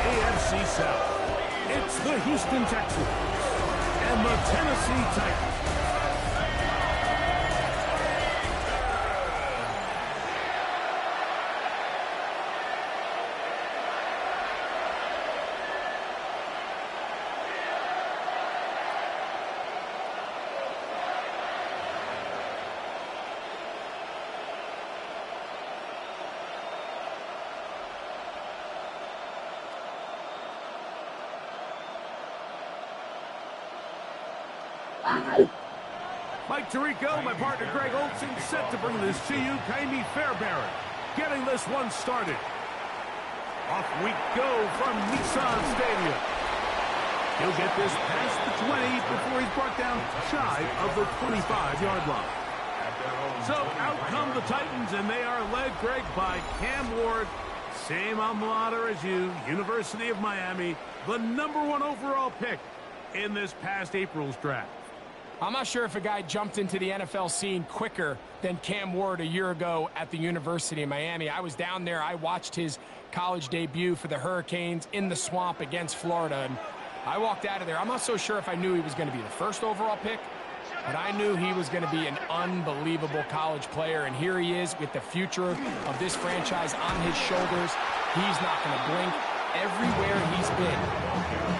AFC South. It's the Houston Texans and the Tennessee Titans. Mike Tirico, my partner Greg Olson, set to bring this to you. Kaimi Fairbairn getting this one started. Off we go from Nissan Stadium. He'll get this past the 20 before he's brought down shy of the 25-yard line. So out come the Titans, and they are led, Greg, by Cam Ward. Same alma mater as you, University of Miami, the #1 overall pick in this past April's draft. I'm not sure if a guy jumped into the NFL scene quicker than Cam Ward a year ago at the University of Miami. I was down there. I watched his college debut for the Hurricanes in the swamp against Florida, and I walked out of there. I'm not so sure if I knew he was going to be the first overall pick, but I knew he was going to be an unbelievable college player, and here he is with the future of this franchise on his shoulders. He's not going to blink. Everywhere he's been,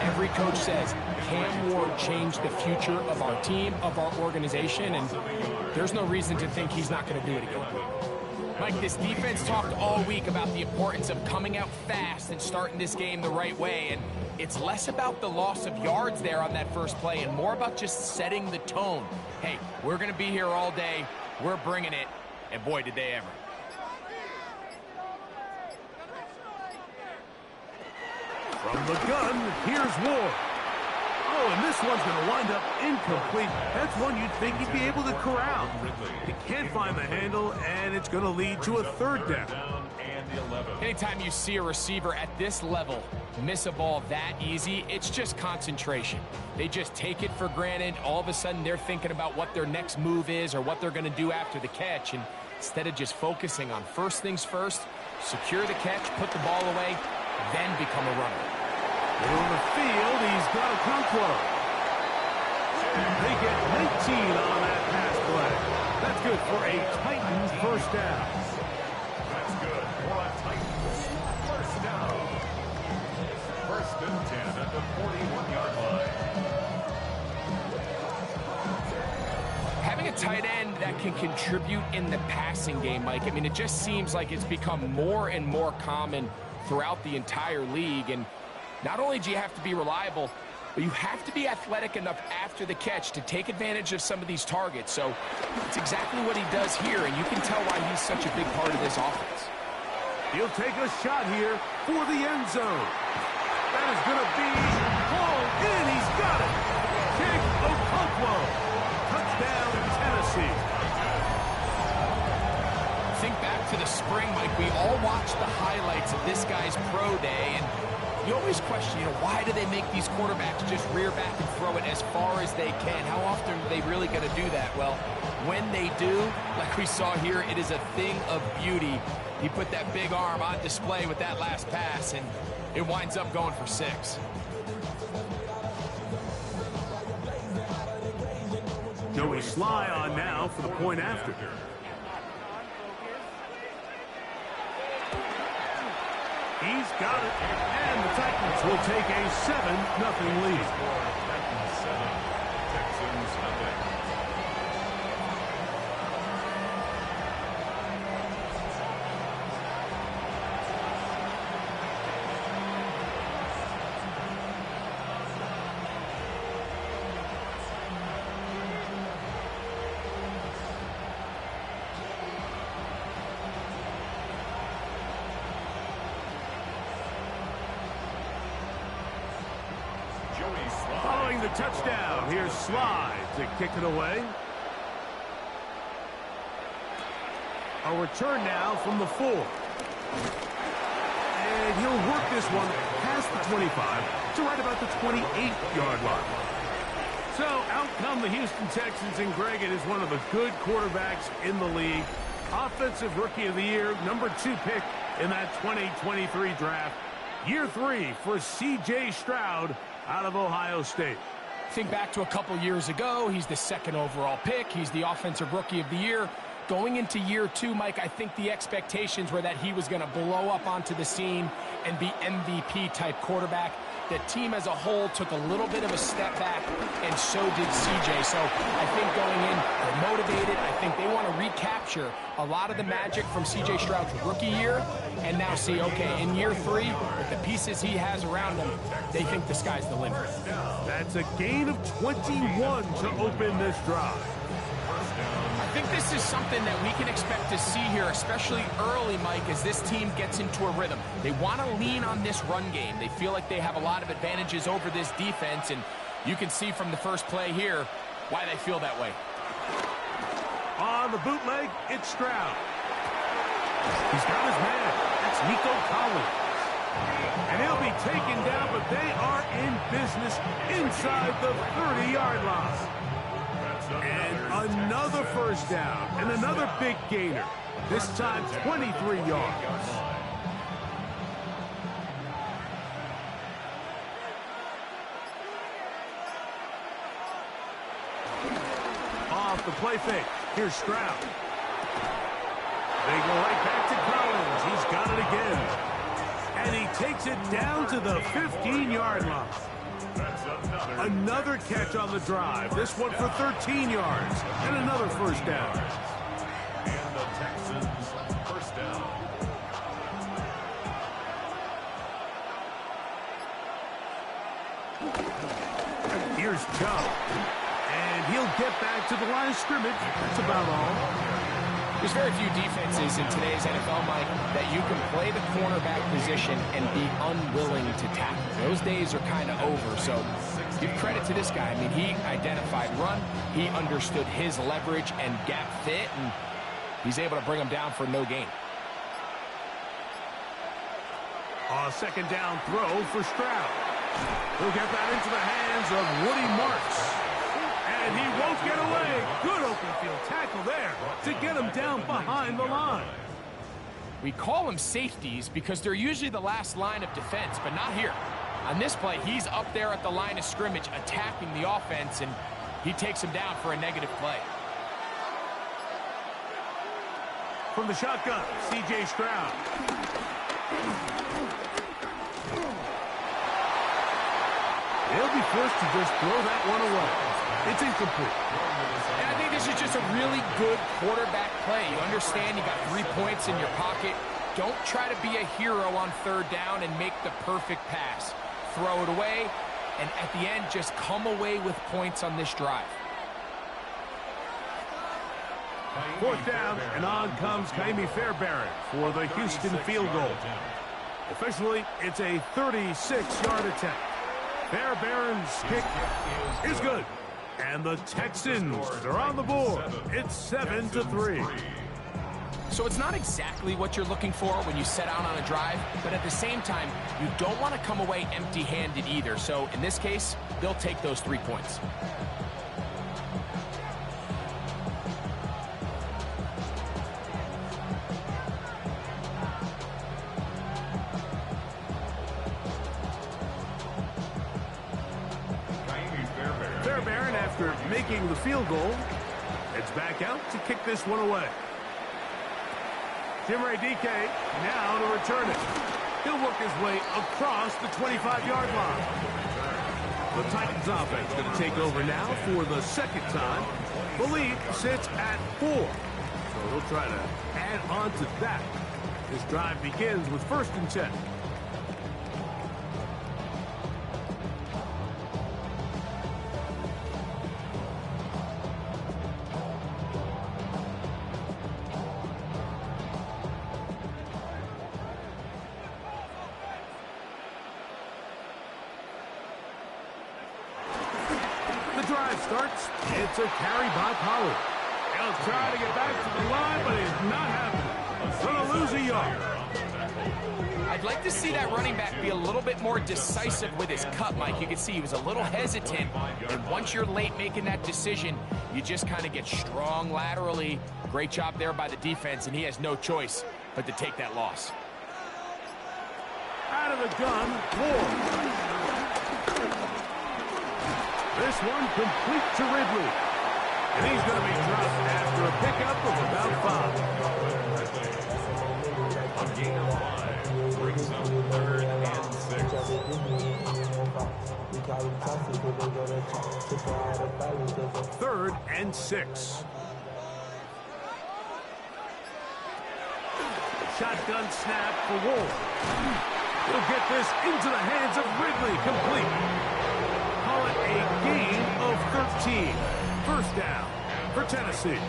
every coach says, Cam Ward changed the future of our team, of our organization, and there's no reason to think he's not going to do it again. Mike, this defense talked all week about the importance of coming out fast and starting this game the right way, and it's less about the loss of yards there on that first play and more about just setting the tone. Hey, we're going to be here all day, we're bringing it, and boy, did they ever. From the gun, here's Ward. Oh, and this one's going to wind up incomplete. That's one you'd think he'd be able to corral. He can't find the handle, and it's going to lead to a third down. Anytime you see a receiver at this level miss a ball that easy, it's just concentration. They just take it for granted. All of a sudden, they're thinking about what their next move is or what they're going to do after the catch, and instead of just focusing on first things first, secure the catch, put the ball away, then become a runner. Middle of the field, he's got to come close. They get 19 on that pass play. That's good for a Titans first down. That's good for a Titans first down. First and 10 at the 41-yard line. Having a tight end that can contribute in the passing game, Mike, I mean, it just seems like it's become more and more common throughout the entire league, and not only do you have to be reliable, but you have to be athletic enough after the catch to take advantage of some of these targets. So it's exactly what he does here, and you can tell why he's such a big part of this offense. He'll take a shot here for the end zone. That is going to be hauled in. He's got it. King Okonkwo. Touchdown, Tennessee. Think back to the spring, Mike. We all watched the highlights of this guy's pro day, and you always question, why do they make these quarterbacks just rear back and throw it as far as they can? How often are they really going to do that? Well, when they do, like we saw here, it is a thing of beauty. He put that big arm on display with that last pass, and it winds up going for 6. Joey Sly on now for the point after. He's got it, and the Titans will take a 7-0 lead. Titans 7, Texans 0. Following the touchdown, here's Sly to kick it away. A return now from the 4. And he'll work this one past the 25 to right about the 28-yard line. So out come the Houston Texans, and Greg, it is one of the good quarterbacks in the league. Offensive Rookie of the Year, #2 pick in that 2023 draft. Year 3 for C.J. Stroud out of Ohio State. Think back to a couple years ago. He's the second overall pick. He's the offensive rookie of the year. Going into year 2, Mike, I think the expectations were that he was going to blow up onto the scene and be MVP-type quarterback. The team as a whole took a little bit of a step back, and so did CJ. So I think going in, they're motivated. I think they want to recapture a lot of the magic from CJ Stroud's rookie year and now see, okay, in year 3, with the pieces he has around him, they think the sky's the limit. That's a gain of 21 to open this drive. I think this is something that we can expect to see here, especially early, Mike, as this team gets into a rhythm. They want to lean on this run game. They feel like they have a lot of advantages over this defense, and you can see from the first play here why they feel that way. On the bootleg, it's Stroud. He's got his man. That's Nico Collins. And he'll be taken down, but they are in business inside the 30-yard line. And another first down, and another big gainer. This time 23 yards. Off the play fake, here's Stroud. They go right back to Collins. He's got it again. And he takes it down to the 15-yard line. Another catch on the drive. This one for 13 yards. And another first down. And the Texans first down. Here's Joe. And he'll get back to the line of scrimmage. That's about all. There's very few defenses in today's NFL, Mike, that you can play the cornerback position and be unwilling to tackle. Those days are kind of over, so give credit to this guy. I mean, he identified run, he understood his leverage and gap fit, and he's able to bring him down for no gain. A second down throw for Stroud. He'll get that into the hands of Woody Marks. And he won't get away. Good open field tackle there to get him down behind the line. We call them safeties because they're usually the last line of defense, but not here. On this play, he's up there at the line of scrimmage attacking the offense, and he takes him down for a negative play. From the shotgun, C.J. Stroud. They'll be forced to just throw that one away. It's incomplete. And I think this is just a really good quarterback play. You understand you got 3 points in your pocket. Don't try to be a hero on third down and make the perfect pass. Throw it away, and at the end, just come away with points on this drive. Fourth down, and on comes Kaimi Fairbairn for the Houston field goal. Officially, it's a 36-yard attempt. Fairbairn's kick is good. And the Texans are on the board. It's 7-3. So it's not exactly what you're looking for when you set out on a drive, but at the same time, you don't want to come away empty-handed either. So in this case, they'll take those 3 points. Fairbairn, after making the field goal, heads back out to kick this one away. Jimmy DK now to return it. He'll work his way across the 25-yard line. The Titans offense going to take over now for the second time. The lead sits at 4. So they'll try to add on to that. This drive begins with 1st and 10. Starts. It's a carry by Pollard. He'll try to get back to the line, but it's not happening. Going to lose a yard. I'd like to see that running back be a little bit more decisive with his cut, Mike. You can see he was a little hesitant, and once you're late making that decision, you just kind of get strong laterally. Great job there by the defense, and he has no choice but to take that loss. Out of the gun, Ward. This one complete to Ridley. And he's going to be dropped after a pickup of about 5. A gain of 5 brings up 3rd and 6. 3rd and 6. Shotgun snap for Ward. He'll get this into the hands of Ridley, complete. Call it a gain of 13. First down for Tennessee.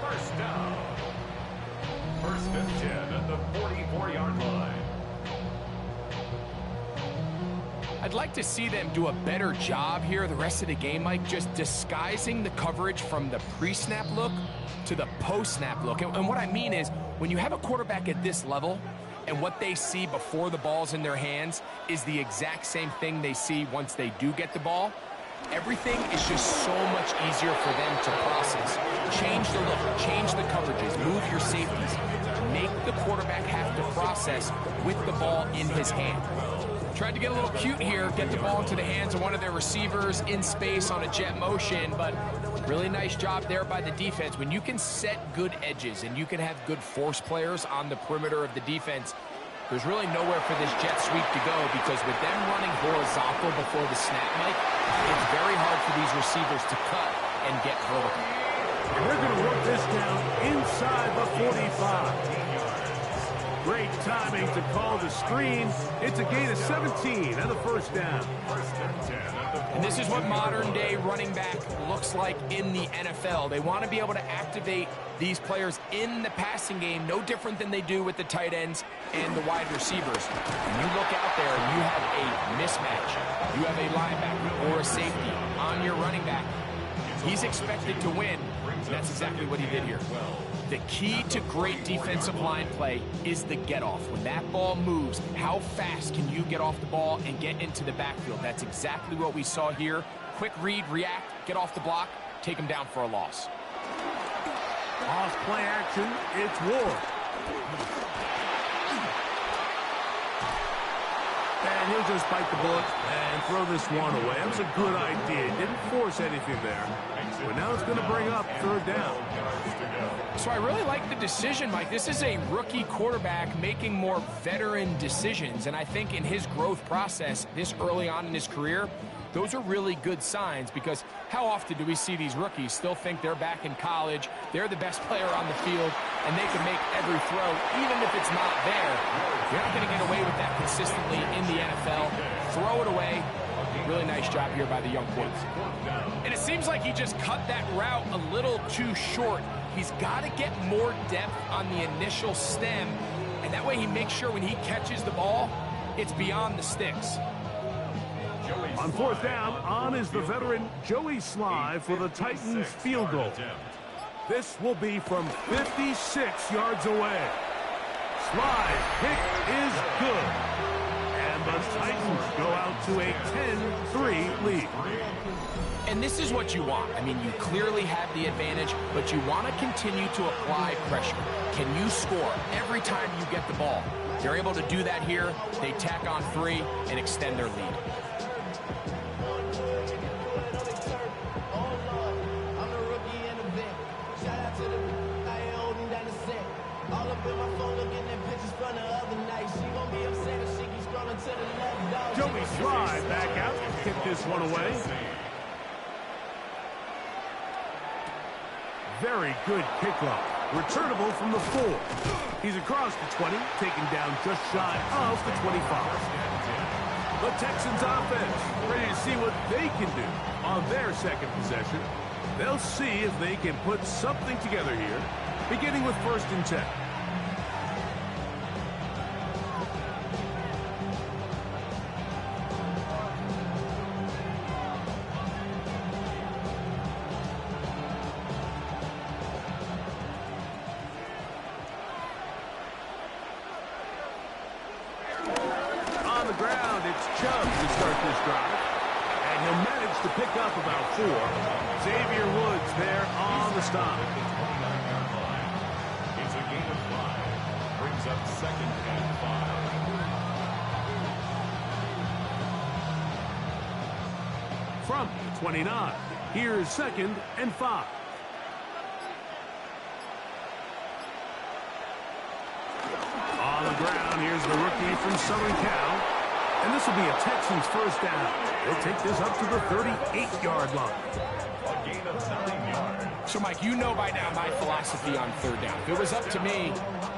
First down. 1st and 10 at the 44-yard line. I'd like to see them do a better job here the rest of the game, Mike, just disguising the coverage from the pre-snap look to the post-snap look. And what I mean is, when you have a quarterback at this level and what they see before the ball's in their hands is the exact same thing they see once they do get the ball, everything is just so much easier for them to process. Change the look, change the coverages, move your safeties. Make the quarterback have to process with the ball in his hand. Tried to get a little cute here, get the ball into the hands of one of their receivers in space on a jet motion, but really nice job there by the defense. When you can set good edges and you can have good force players on the perimeter of the defense, there's really nowhere for this jet sweep to go, because with them running horizontal before the snap, Mike, it's very hard for these receivers to cut and get vertical. And they're going to work this down inside the 45. Great timing to call the screen. It's a gain of 17 and a first down. And this is what modern-day running back looks like in the NFL. They want to be able to activate these players in the passing game, no different than they do with the tight ends and the wide receivers. When you look out there and you have a mismatch, you have a linebacker or a safety on your running back, he's expected to win. That's exactly what he did here. The key to great defensive line play is the get-off. When that ball moves, how fast can you get off the ball and get into the backfield? That's exactly what we saw here. Quick read, react, get off the block, take him down for a loss. Off play action, it's Ward. And he'll just bite the bullet and throw this one away. That was a good idea. Didn't force anything there. But now it's going to bring up 3rd down. So I really like the decision, Mike. This is a rookie quarterback making more veteran decisions. And I think in his growth process this early on in his career, those are really good signs, because how often do we see these rookies still think they're back in college, they're the best player on the field, and they can make every throw, even if it's not there. You're not going to get away with that consistently in the NFL. Throw it away. Really nice job here by the young quarterback. And it seems like he just cut that route a little too short. He's got to get more depth on the initial stem, and that way he makes sure when he catches the ball, it's beyond the sticks. On 4th down, on is the veteran Joey Sly for the Titans field goal. This will be from 56 yards away. Sly's pick is good. And the Titans go out to a 10-3 lead. And this is what you want. I mean, you clearly have the advantage, but you want to continue to apply pressure. Can you score every time you get the ball? They're able to do that here. They tack on 3 and extend their lead. Joey Sly back out, kick this one away. Very good kickoff. Returnable from the 4. He's across the 20, taken down just shy of the 25. The Texans offense ready to see what they can do on their second possession. They'll see if they can put something together here, beginning with 1st and 10. Pick up about 4. Xavier Woods there on the stop. It's a gain of 5. Brings up 2nd and 5. from the 29. Here's 2nd and 5. On the ground, here's the rookie from Southern Cal. And this will be a Texans first down. They'll take this up to the 38-yard line. A gain of 9 yards. So, Mike, you know by now my philosophy on third down. If it was up to me,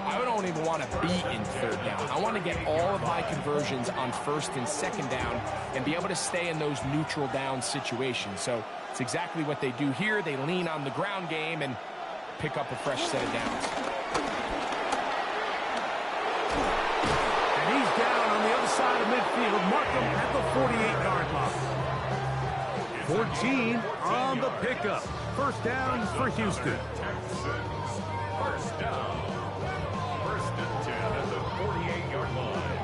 I don't even want to be in third down. I want to get all of my conversions on 1st and 2nd down and be able to stay in those neutral down situations. So it's exactly what they do here. They lean on the ground game and pick up a fresh set of downs. And he's down on the other side of midfield. Mark him at the 48-yard line. 14 on the pickup. First down for Houston. Texans. First down. 1st and 10 at the 48-yard line.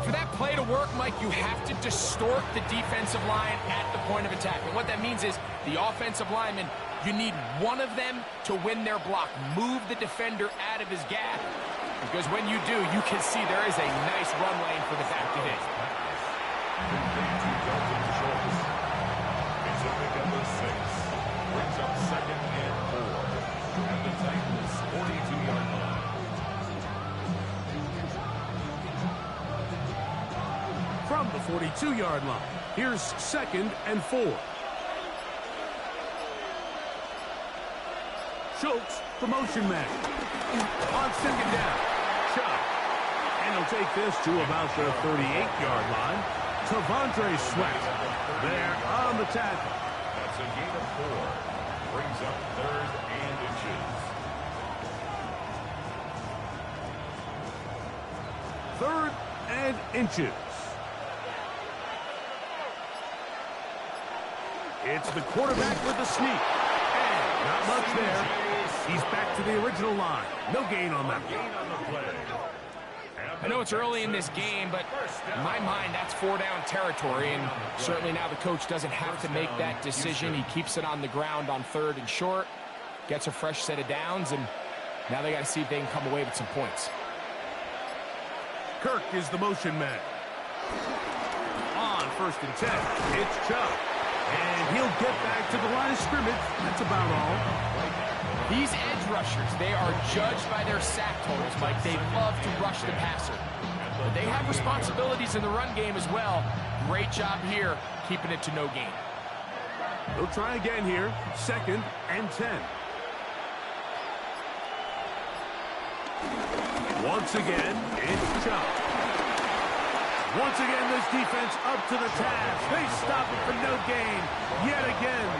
For that play to work, Mike, you have to distort the defensive line at the point of attack. And what that means is the offensive lineman, you need one of them to win their block. Move the defender out of his gap. Because when you do, you can see there is a nice run lane for the back to hit. It's a pickup of 6. Brings up 2nd and 4. And the Titans 42-yard line. From the 42-yard line, here's 2nd and 4. Schultz, the motion man. On 2nd down, Chubb. And he'll take this to about the 38-yard line. Tavondre Sweat there on the tackle. That's a gain of 4. Brings up 3rd and inches. 3rd and inches. It's the quarterback with the sneak. And not much there. He's back to the original line. No gain on that. Gain on the play. I know it's early in this game, but in my mind, that's 4-down territory, and certainly now the coach doesn't have to make that decision. He keeps it on the ground on 3rd and short, gets a fresh set of downs, and now they got to see if they can come away with some points. Kirk is the motion man. On 1st and 10, it's Chubb. And he'll get back to the line of scrimmage. That's about all. These edge rushers, they are judged by their sack totals, Mike. They love to rush the passer. But they have responsibilities in the run game as well. Great job here, keeping it to no gain. They'll try again here. 2nd and 10. Once again, it's Chubb. Once again, this defense up to the task. They stop it for no gain yet again.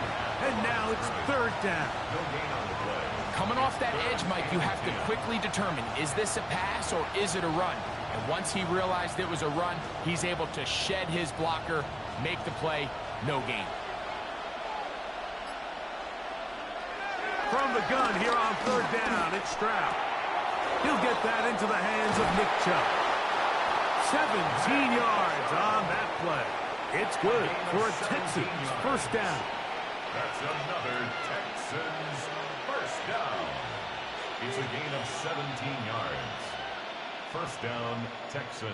And now it's 3rd down. No gain on the play. Coming off that edge, Mike, you have to quickly determine, is this a pass or is it a run? And once he realized it was a run, he's able to shed his blocker, make the play, no gain. From the gun here on 3rd down, it's Stroud. He'll get that into the hands of Nick Chubb. 17 yards on that play. It's good for a Texans first down. That's another Texans first down. It's a gain of 17 yards. First down, Texans.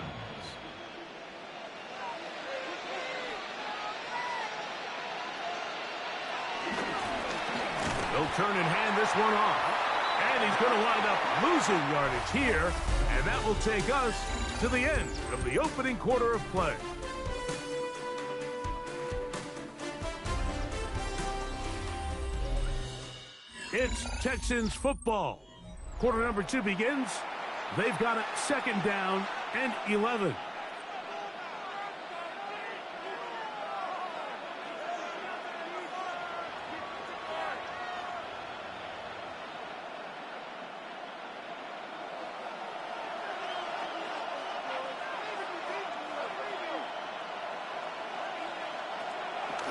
They'll turn and hand this one off. And he's going to wind up losing yardage here. And that will take us to the end of the opening quarter of play. It's Texans football. Quarter number 2 begins. They've got it 2nd down and 11.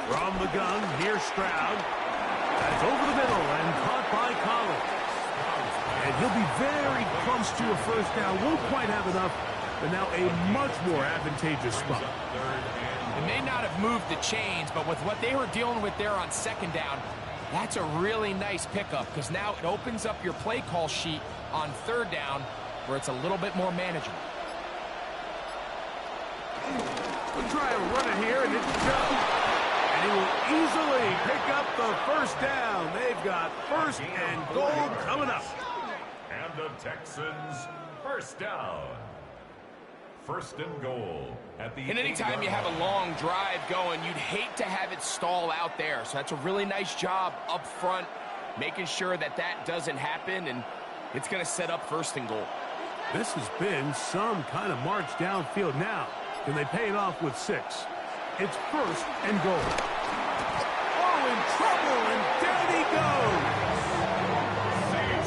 From the gun, here's Stroud. That's over the middle and caught by Collins. And he'll be very close to a first down. Won't quite have enough, but now a much more advantageous spot. They may not have moved the chains, but with what they were dealing with there on 2nd down, that's a really nice pickup because now it opens up your play call sheet on 3rd down where it's a little bit more manageable. We'll try and run it here, and it's Joe. And he will easily pick up the first down. They've got first and goal coming up. And the Texans, first down. First and goal at the... And anytime you have a long drive going, you'd hate to have it stall out there. So that's a really nice job up front, making sure that that doesn't happen, and it's going to set up first and goal. This has been some kind of march downfield now. Can they pay it off with 6? It's first and goal. Oh, in trouble, and down he goes.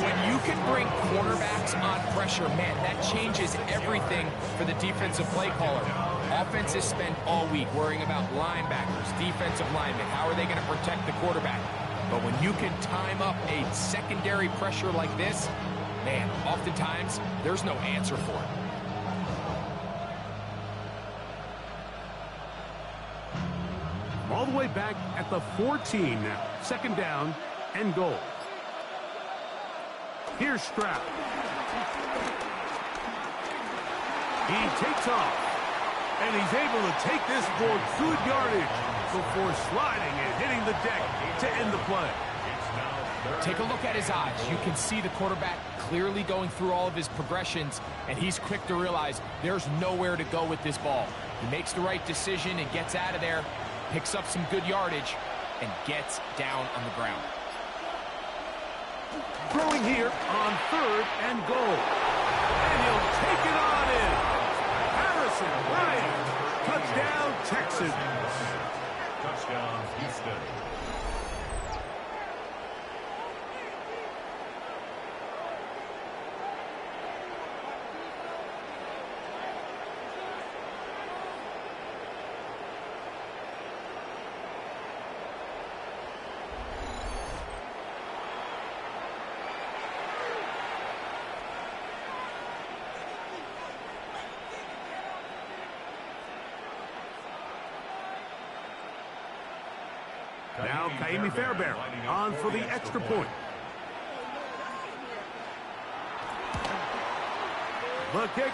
When you can bring cornerbacks on pressure, man, that changes everything for the defensive play caller. Offenses spend all week worrying about linebackers, defensive linemen. How are they going to protect the quarterback? But when you can time up a secondary pressure like this, man, oftentimes there's no answer for it. All the way back at the 14 now. Second down and goal. Here's Stroud. He takes off. And he's able to take this for good yardage before sliding and hitting the deck to end the play. Take a look at his eyes. You can see the quarterback clearly going through all of his progressions, and he's quick to realize there's nowhere to go with this ball. He makes the right decision and gets out of there, picks up some good yardage, and gets down on the ground. Throwing here on third and goal. And he'll take it on in. Harrison Bryant. Touchdown, Texans. Touchdown, Houston. Now Kaimi Fairbairn on for the extra point. The kick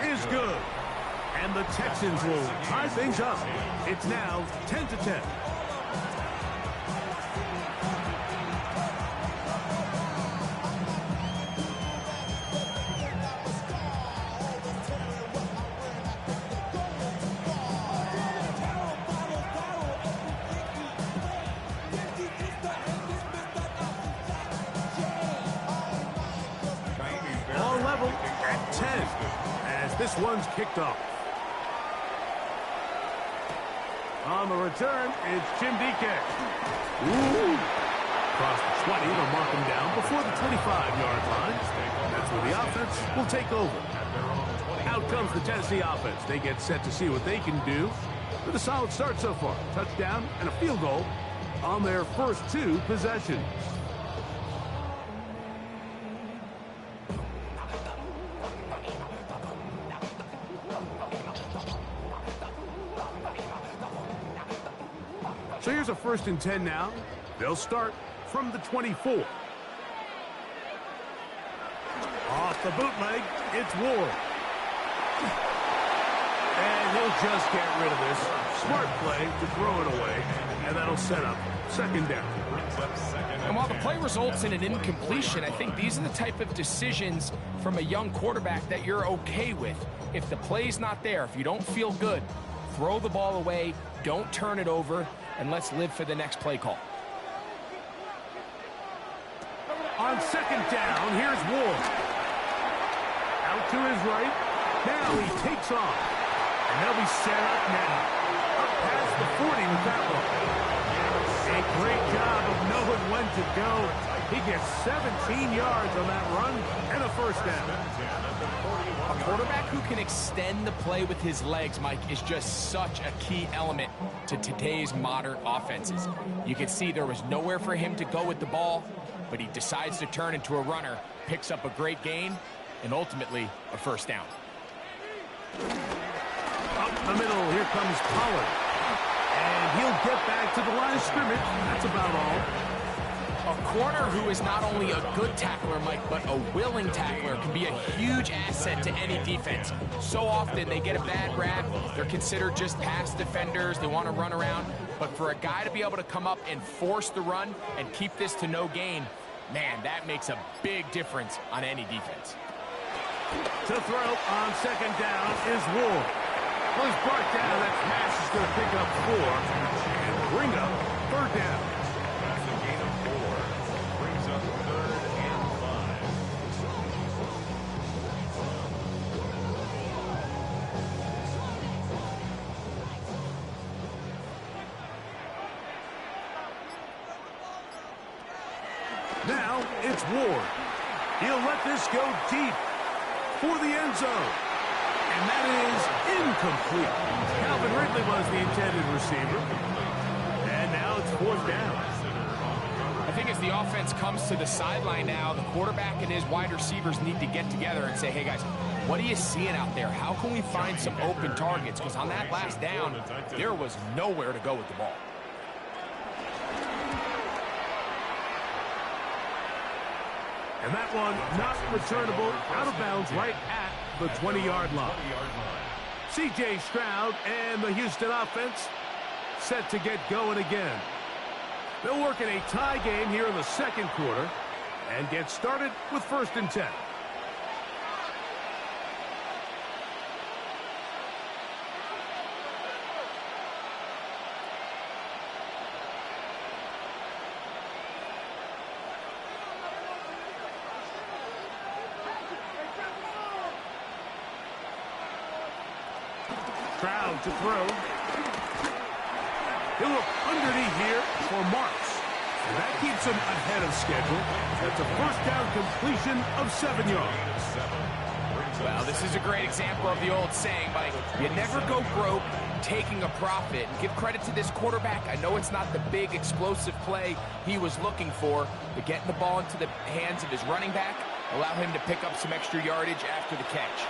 is good. And the Texans will tie things up. It's now 10-10. This one's kicked off. On the return, it's Jim DK. Ooh. Across the 20, they'll mark him down before the 25-yard line. That's where the offense will take over. Out comes the Tennessee offense. They get set to see what they can do with a solid start so far. Touchdown and a field goal on their first 2 possessions. So here's a 1st and 10 now. They'll start from the 24. Off the bootleg, it's Ward. And he'll just get rid of this. Smart play to throw it away, and that'll set up second down. And while the play results in an incompletion, I think these are the type of decisions from a young quarterback that you're okay with. If the play's not there, if you don't feel good, throw the ball away, don't turn it over, and let's live for the next play call. On second down, here's Ward. Out to his right. Now he takes off. And they'll be set up now. Up past the 40 with that one. A great job of knowing when to go. He gets 17 yards on that run and a first down. A quarterback who can extend the play with his legs, Mike, is just such a key element to today's modern offenses. You can see there was nowhere for him to go with the ball, but he decides to turn into a runner, picks up a great gain, and ultimately a first down. Up the middle, here comes Pollard. And he'll get back to the line of scrimmage. That's about all. A corner who is not only a good tackler, Mike, but a willing tackler can be a huge asset to any defense. So often they get a bad rap. They're considered just pass defenders. They want to run around. But for a guy to be able to come up and force the run and keep this to no gain, man, that makes a big difference on any defense. To throw on second down is Ward. Well, he's brought down. That pass is going to pick up 4 and bring up third down. That's a gain of 4. Brings up 3rd and 5. Now it's Ward. He'll let this go deep for the end zone. And that is incomplete. Calvin Ridley was the intended receiver. And now it's 4th down. I think as the offense comes to the sideline now, the quarterback and his wide receivers need to get together and say, hey, guys, what are you seeing out there? How can we find some open targets? Because on that last down, there was nowhere to go with the ball. And that one not returnable, out of bounds right at the 20-yard line. C.J. Stroud and the Houston offense set to get going again. They'll work in a tie game here in the second quarter and get started with 1st and 10. Stroud to throw. He'll look underneath here for Marks. And that keeps him ahead of schedule. That's a 1st down completion of 7 yards. Well, this is a great example of the old saying, Mike. You never go broke taking a profit. And give credit to this quarterback. I know it's not the big explosive play he was looking for, but getting the ball into the hands of his running back allow him to pick up some extra yardage after the catch.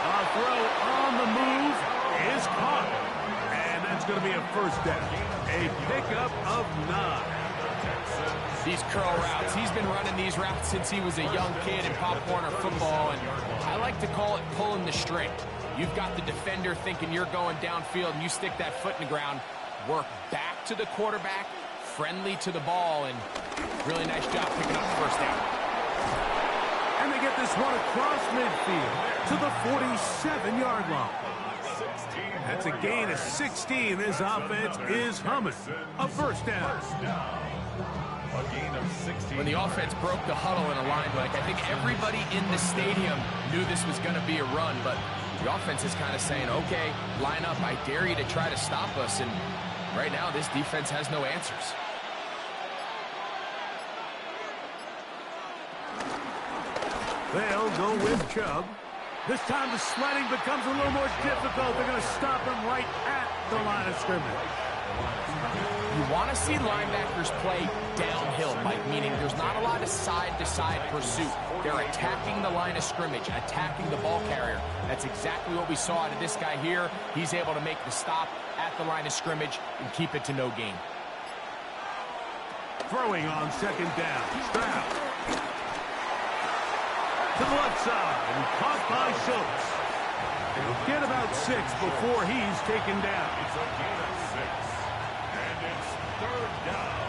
A throw on the move is caught. And that's going to be a 1st down. A pickup of 9. These curl routes, he's been running these routes since he was a young kid in Pop Warner football, and I like to call it pulling the string. You've got the defender thinking you're going downfield, and you stick that foot in the ground, work back to the quarterback, friendly to the ball, and really nice job picking up the 1st down. And they get this one across midfield to the 47-yard line. That's a gain of 16. This offense is humming. A 1st down. A gain of 16. When the offense broke the huddle in a line, like I think everybody in the stadium knew this was going to be a run, but the offense is kind of saying, okay, line up, I dare you to try to stop us, and right now this defense has no answers. They'll go with Chubb. This time the sledding becomes a little more difficult. They're going to stop him right at the line of scrimmage. You want to see linebackers play downhill, Mike, meaning there's not a lot of side-to-side pursuit. They're attacking the line of scrimmage, attacking the ball carrier. That's exactly what we saw out of this guy here. He's able to make the stop at the line of scrimmage and keep it to no gain. Throwing on 2nd down. Stroud. To the left side, and caught by Schultz. He'll get about 6 before he's taken down. It's a gain of 6. And it's 3rd down.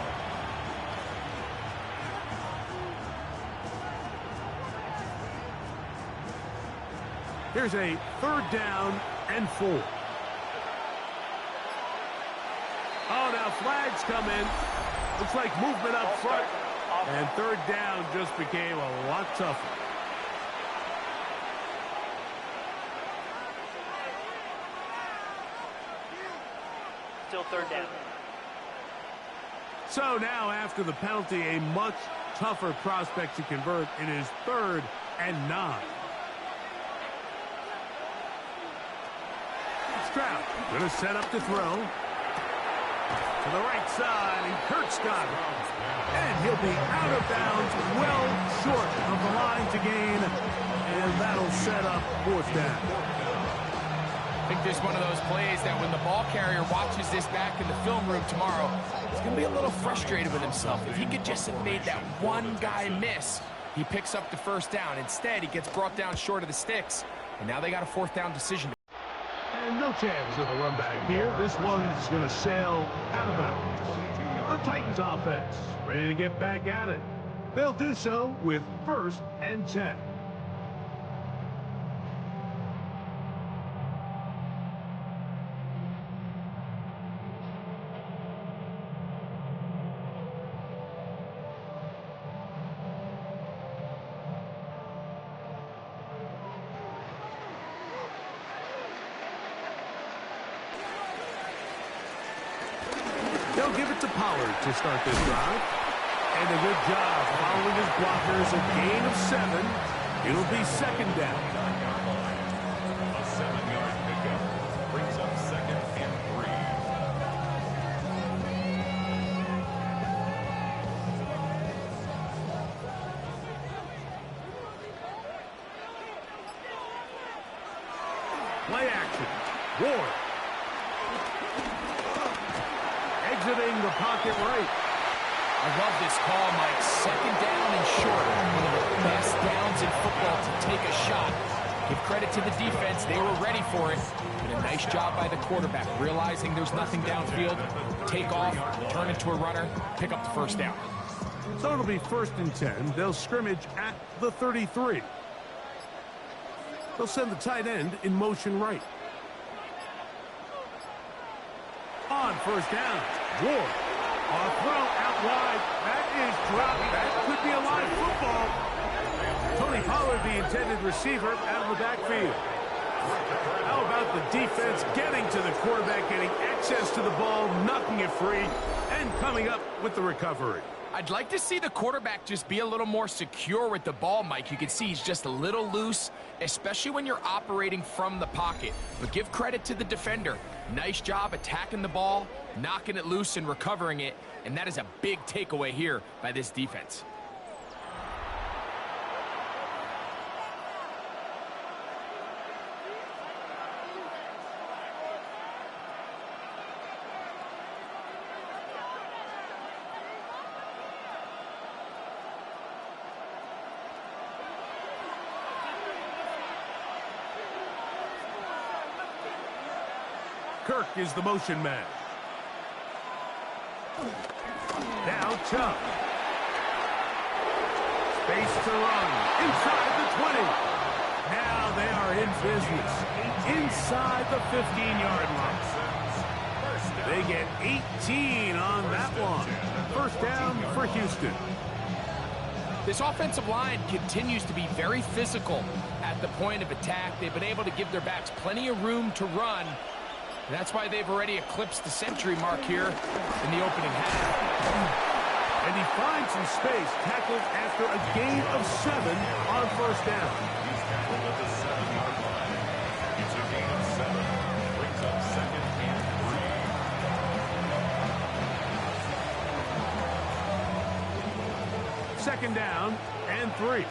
Here's a 3rd down and 4. Oh, now flags come in. Looks like movement up front. And 3rd down just became a lot tougher. Still 3rd down. So now after the penalty, a much tougher prospect to convert. It is 3rd and 9. Stroud going to set up to throw. To the right side, and Kurt's got it. And he'll be out of bounds, well short of the line to gain. And that'll set up 4th down. I think there's one of those plays that when the ball carrier watches this back in the film room tomorrow, he's going to be a little frustrated with himself. If he could just have made that one guy miss, he picks up the first down. Instead, he gets brought down short of the sticks, and now they got a fourth down decision. And no chance of a run back here. This one's going to sail out of bounds. The Titans offense ready to get back at it. They'll do so with 1st and 10. They'll give it to Pollard to start this drive. And a good job following his blockers. A gain of 7. It'll be 2nd down. A 7-yard pickup brings up 2nd and 3. Play action. Ward. Exiting the pocket right. I love this call, Mike. 2nd down and short. One of the best downs in football to take a shot. Give credit to the defense. They were ready for it. But a nice job by the quarterback, realizing there's nothing downfield. Take off, turn into a runner, pick up the first down. So it'll be 1st and 10. They'll scrimmage at the 33. They'll send the tight end in motion right. On 1st down, Ward. On a throw out wide. That is dropped. That could be a live football. Tony Pollard, the intended receiver, out of the backfield. How about the defense getting to the quarterback, getting access to the ball, knocking it free, and coming up with the recovery? I'd like to see the quarterback just be a little more secure with the ball, Mike. You can see he's just a little loose, especially when you're operating from the pocket. But give credit to the defender. Nice job attacking the ball, knocking it loose and recovering it. And that is a big takeaway here by this defense. Kirk is the motion man. Now Chubb. Space to run. Inside the 20. Now they are in business. Inside the 15-yard line. They get 18 on that one. 1st down for Houston. This offensive line continues to be very physical at the point of attack. They've been able to give their backs plenty of room to run. And that's why they've already eclipsed the century mark here in the opening half. And he finds some space, tackled after a gain of 7 on 1st down. He's tackled at the 7-yard line. It's a gain of 7. Brings up 2nd and 3. 2nd down and 3.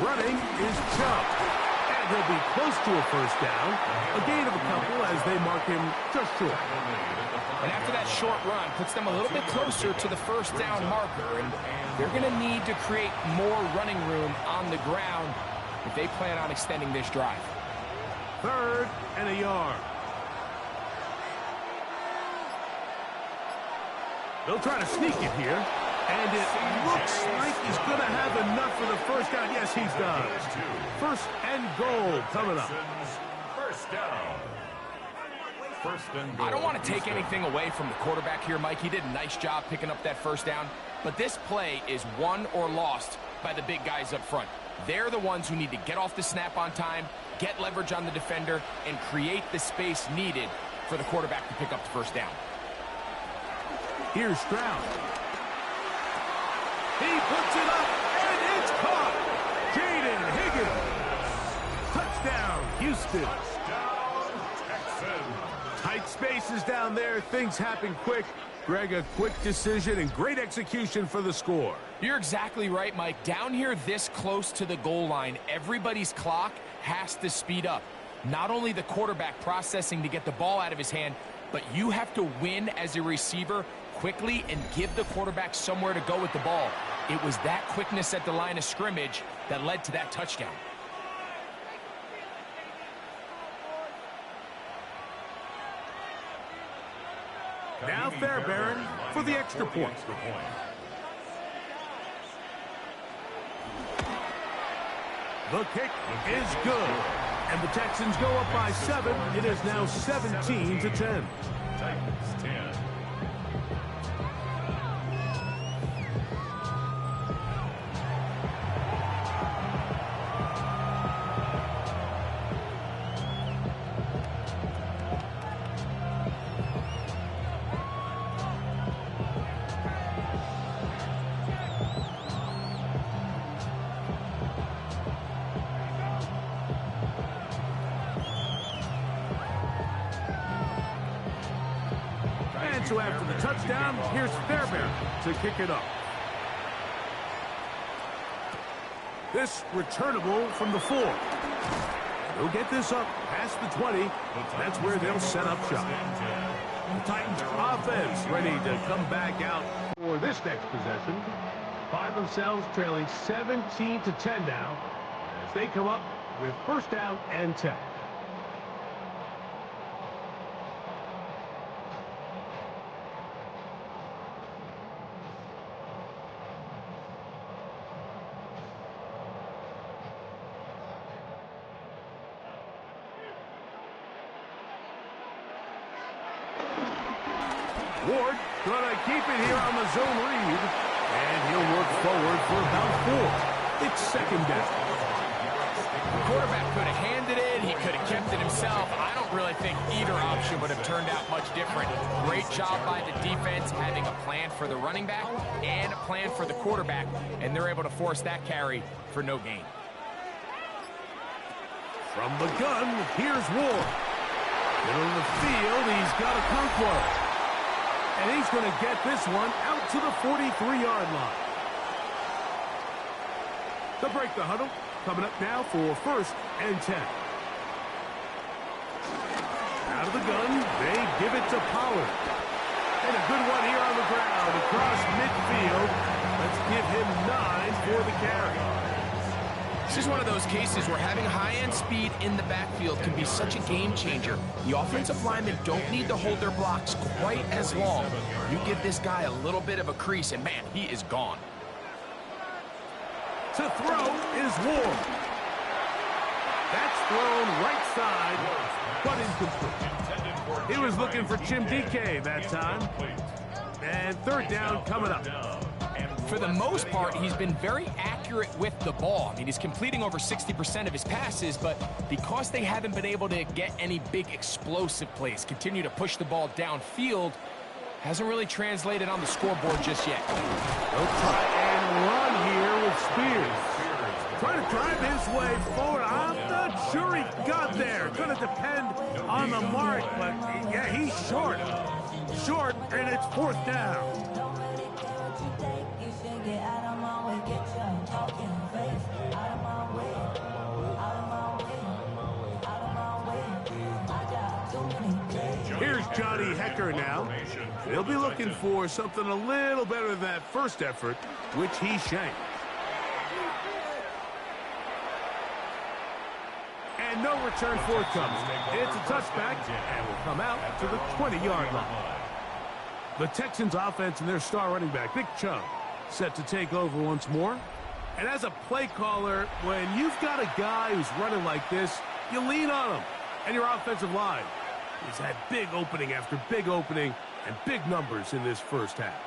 Running is Chubb. And he'll be close to a 1st down. A gain of a couple as they mark him just short. And after that short run, puts them a little bit closer to the 1st down marker. And they're going to need to create more running room on the ground if they plan on extending this drive. 3rd and a yard. They'll try to sneak it here. And it looks like he's going to have enough for the 1st down. Yes, he does. 1st and goal coming up. 1st down. 1st and goal. I don't want to take anything away from the quarterback here, Mike. He did a nice job picking up that 1st down. But this play is won or lost by the big guys up front. They're the ones who need to get off the snap on time, get leverage on the defender, and create the space needed for the quarterback to pick up the 1st down. Here's Stroud. He puts it up, and it's caught. Jaden Higgins. Touchdown, Houston. Touchdown, Texans. Tight spaces down there. Things happen quick. Greg, a quick decision and great execution for the score. You're exactly right, Mike. Down here this close to the goal line, everybody's clock has to speed up. Not only the quarterback processing to get the ball out of his hand, but you have to win as a receiver quickly and give the quarterback somewhere to go with the ball. It was that quickness at the line of scrimmage that led to that touchdown. Now Fairbairn for the extra point. The kick is good. And the Texans go up by 7. It is now 17-10. Titans 10. So after the touchdown, here's Fairbairn to kick it up. This returnable from the 4. They'll get this up past the 20. That's where they'll set up shop. The Titans offense ready to come back out for this next possession. Find themselves trailing 17-10 now as they come up with first down and 10. Ward gonna keep it here on the zone read, and he'll work forward for about 4. It's second down. The quarterback could have handed it. He could have kept it himself. I don't really think either option would have turned out much different. Great job by the defense having a plan for the running back and a plan for the quarterback, and they're able to force that carry for no gain. From the gun, here's Ward. Middle of the field, he's got a conquest. And he's going to get this one out to the 43-yard line. To break the huddle, coming up now for first and 10. Out of the gun, they give it to Pollard. And a good one here on the ground across midfield. Let's give him 9 for the carry. This is one of those cases where having high-end speed in the backfield can be such a game changer. The offensive linemen don't need to hold their blocks quite as long. You give this guy a little bit of a crease, and man, he is gone. To throw is Ward. That's thrown right side, but incomplete. He was looking for Jim DK that time. And third down coming up. For the most part, he's been very accurate with the ball. I mean, he's completing over 60% of his passes, but because they haven't been able to get any big explosive plays, continue to push the ball downfield, hasn't really translated on the scoreboard just yet. They'll try and run here with Spears. Trying to drive his way forward. I'm not sure he got there. Going to depend on the mark, but yeah, he's short. Short, and it's fourth down. Here's Johnny Hecker now. He'll be looking for something a little better than that first effort, which he shanked. And no return forthcoming. It's a touchback, and will come out to the 20-yard line. The Texans offense and their star running back, Nick Chubb, set to take over once more. And as a play caller, when you've got a guy who's running like this, you lean on him. And your offensive line has had big opening after big opening and big numbers in this first half.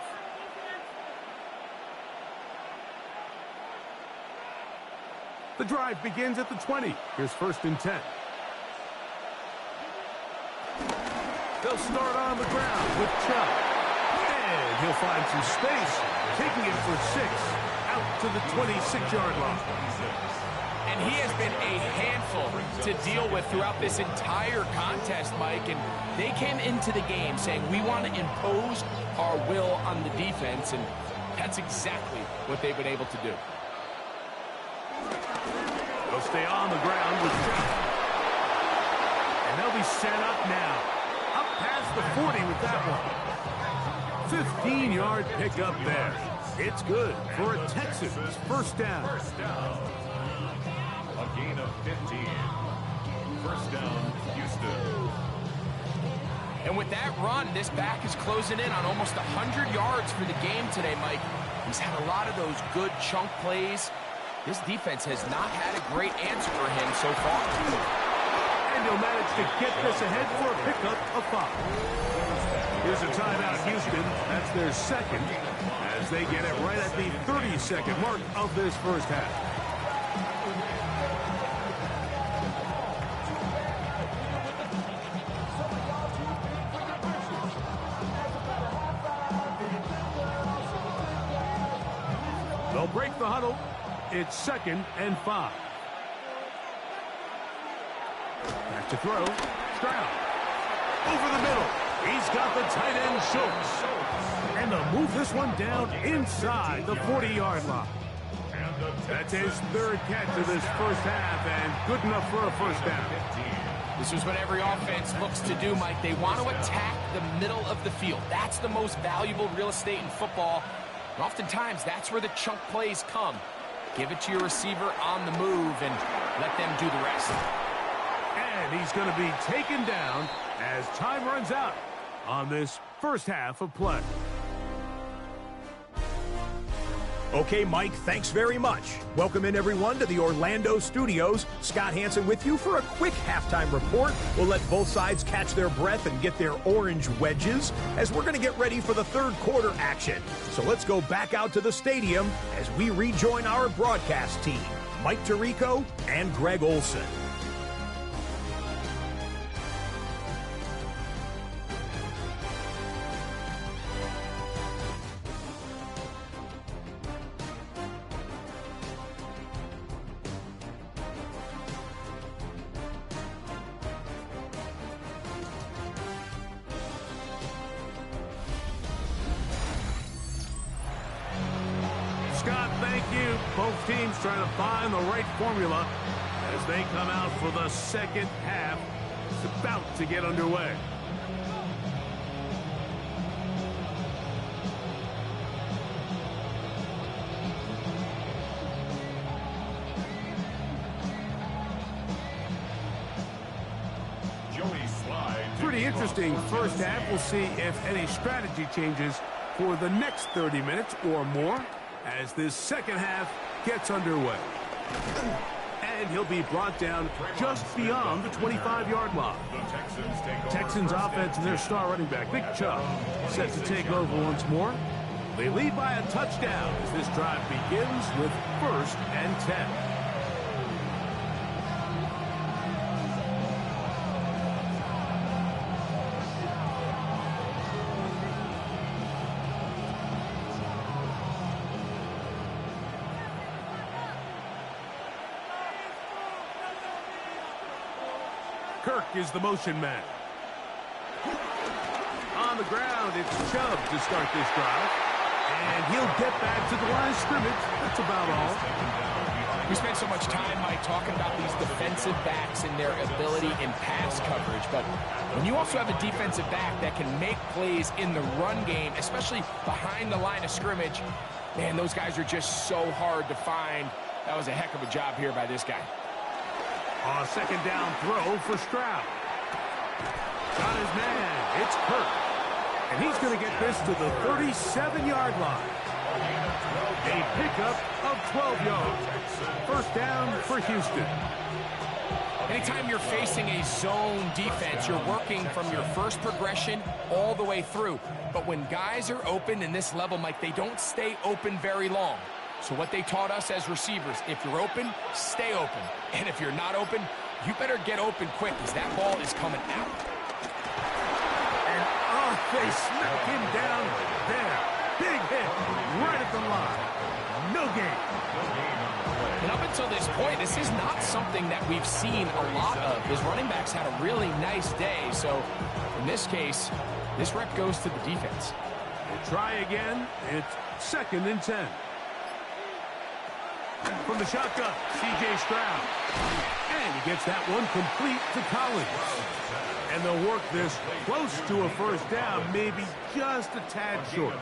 The drive begins at the 20. Here's first and 10. They'll start on the ground with Chubb. And he'll find some space, taking it for 6 out to the 26-yard line. And he has been a handful to deal with throughout this entire contest, Mike. And They came into the game saying, we want to impose our will on the defense, and that's exactly what they've been able to do. They'll stay on the ground with Jack. And they'll be set up now. Up past the 40 with that one. 15-yard pickup there. It's good for a Texans first down. First down. A gain of 15. First down, Houston. And with that run, this back is closing in on almost 100 yards for the game today, Mike. He's had a lot of those good chunk plays. This defense has not had a great answer for him so far. And he'll manage to get this ahead for a pickup of 5. Here's a timeout, Houston. That's their second, as they get it right at the 30-second mark of this first half. They'll break the huddle. It's 2nd and 5. Back to throw. Stroud. Over the middle. He's got the tight end Schultz. And they'll move this one down inside the 40-yard line. That's his 3rd catch of this first half, and good enough for a first down. This is what every offense looks to do, Mike. They want to attack the middle of the field. That's the most valuable real estate in football. And oftentimes, that's where the chunk plays come. Give it to your receiver on the move and let them do the rest. And he's going to be taken down as time runs out on this first half of play. Okay, Mike, thanks very much. Welcome in, everyone, to the Orlando studios. Scott Hansen with you for a quick halftime report. We'll let both sides catch their breath and get their orange wedges as we're going to get ready for the third quarter action. So let's go back out to the stadium as we rejoin our broadcast team, Mike Tirico and Greg Olson. Scott, thank you. Both teams trying to find the right formula as they come out for the second half. It's about to get underway. Pretty interesting first half. We'll see if any strategy changes for the next 30 minutes or more as this second half gets underway. And he'll be brought down just beyond the 25-yard line. Texans offense and their star running back, Nick Chubb, set to take over once more. They lead by a touchdown as this drive begins with 1st and 10. Kirk is the motion man. On the ground, it's Chubb to start this drive. And he'll get back to the line of scrimmage. That's about all. We spent so much time, Mike, talking about these defensive backs and their ability in pass coverage. But when you also have a defensive back that can make plays in the run game, especially behind the line of scrimmage, man, those guys are just so hard to find. That was a heck of a job here by this guy. On a second down throw for Stroud. Got his man. It's Kirk. And he's going to get this to the 37-yard line. A pickup of 12 yards. First down for Houston. Anytime you're facing a zone defense, you're working from your first progression all the way through. But when guys are open in this level, Mike, they don't stay open very long. So what they taught us as receivers, if you're open, stay open. And if you're not open, you better get open quick because that ball is coming out. And they smack him down there. Big hit right at the line. No gain. And up until this point, this is not something that we've seen a lot of. His running backs had a really nice day. So in this case, this rep goes to the defense. They try again. It's 2nd and 10. From the shotgun, C.J. Stroud. And he gets that one complete to Collins. And they'll work this close to a first down, maybe just a tad short.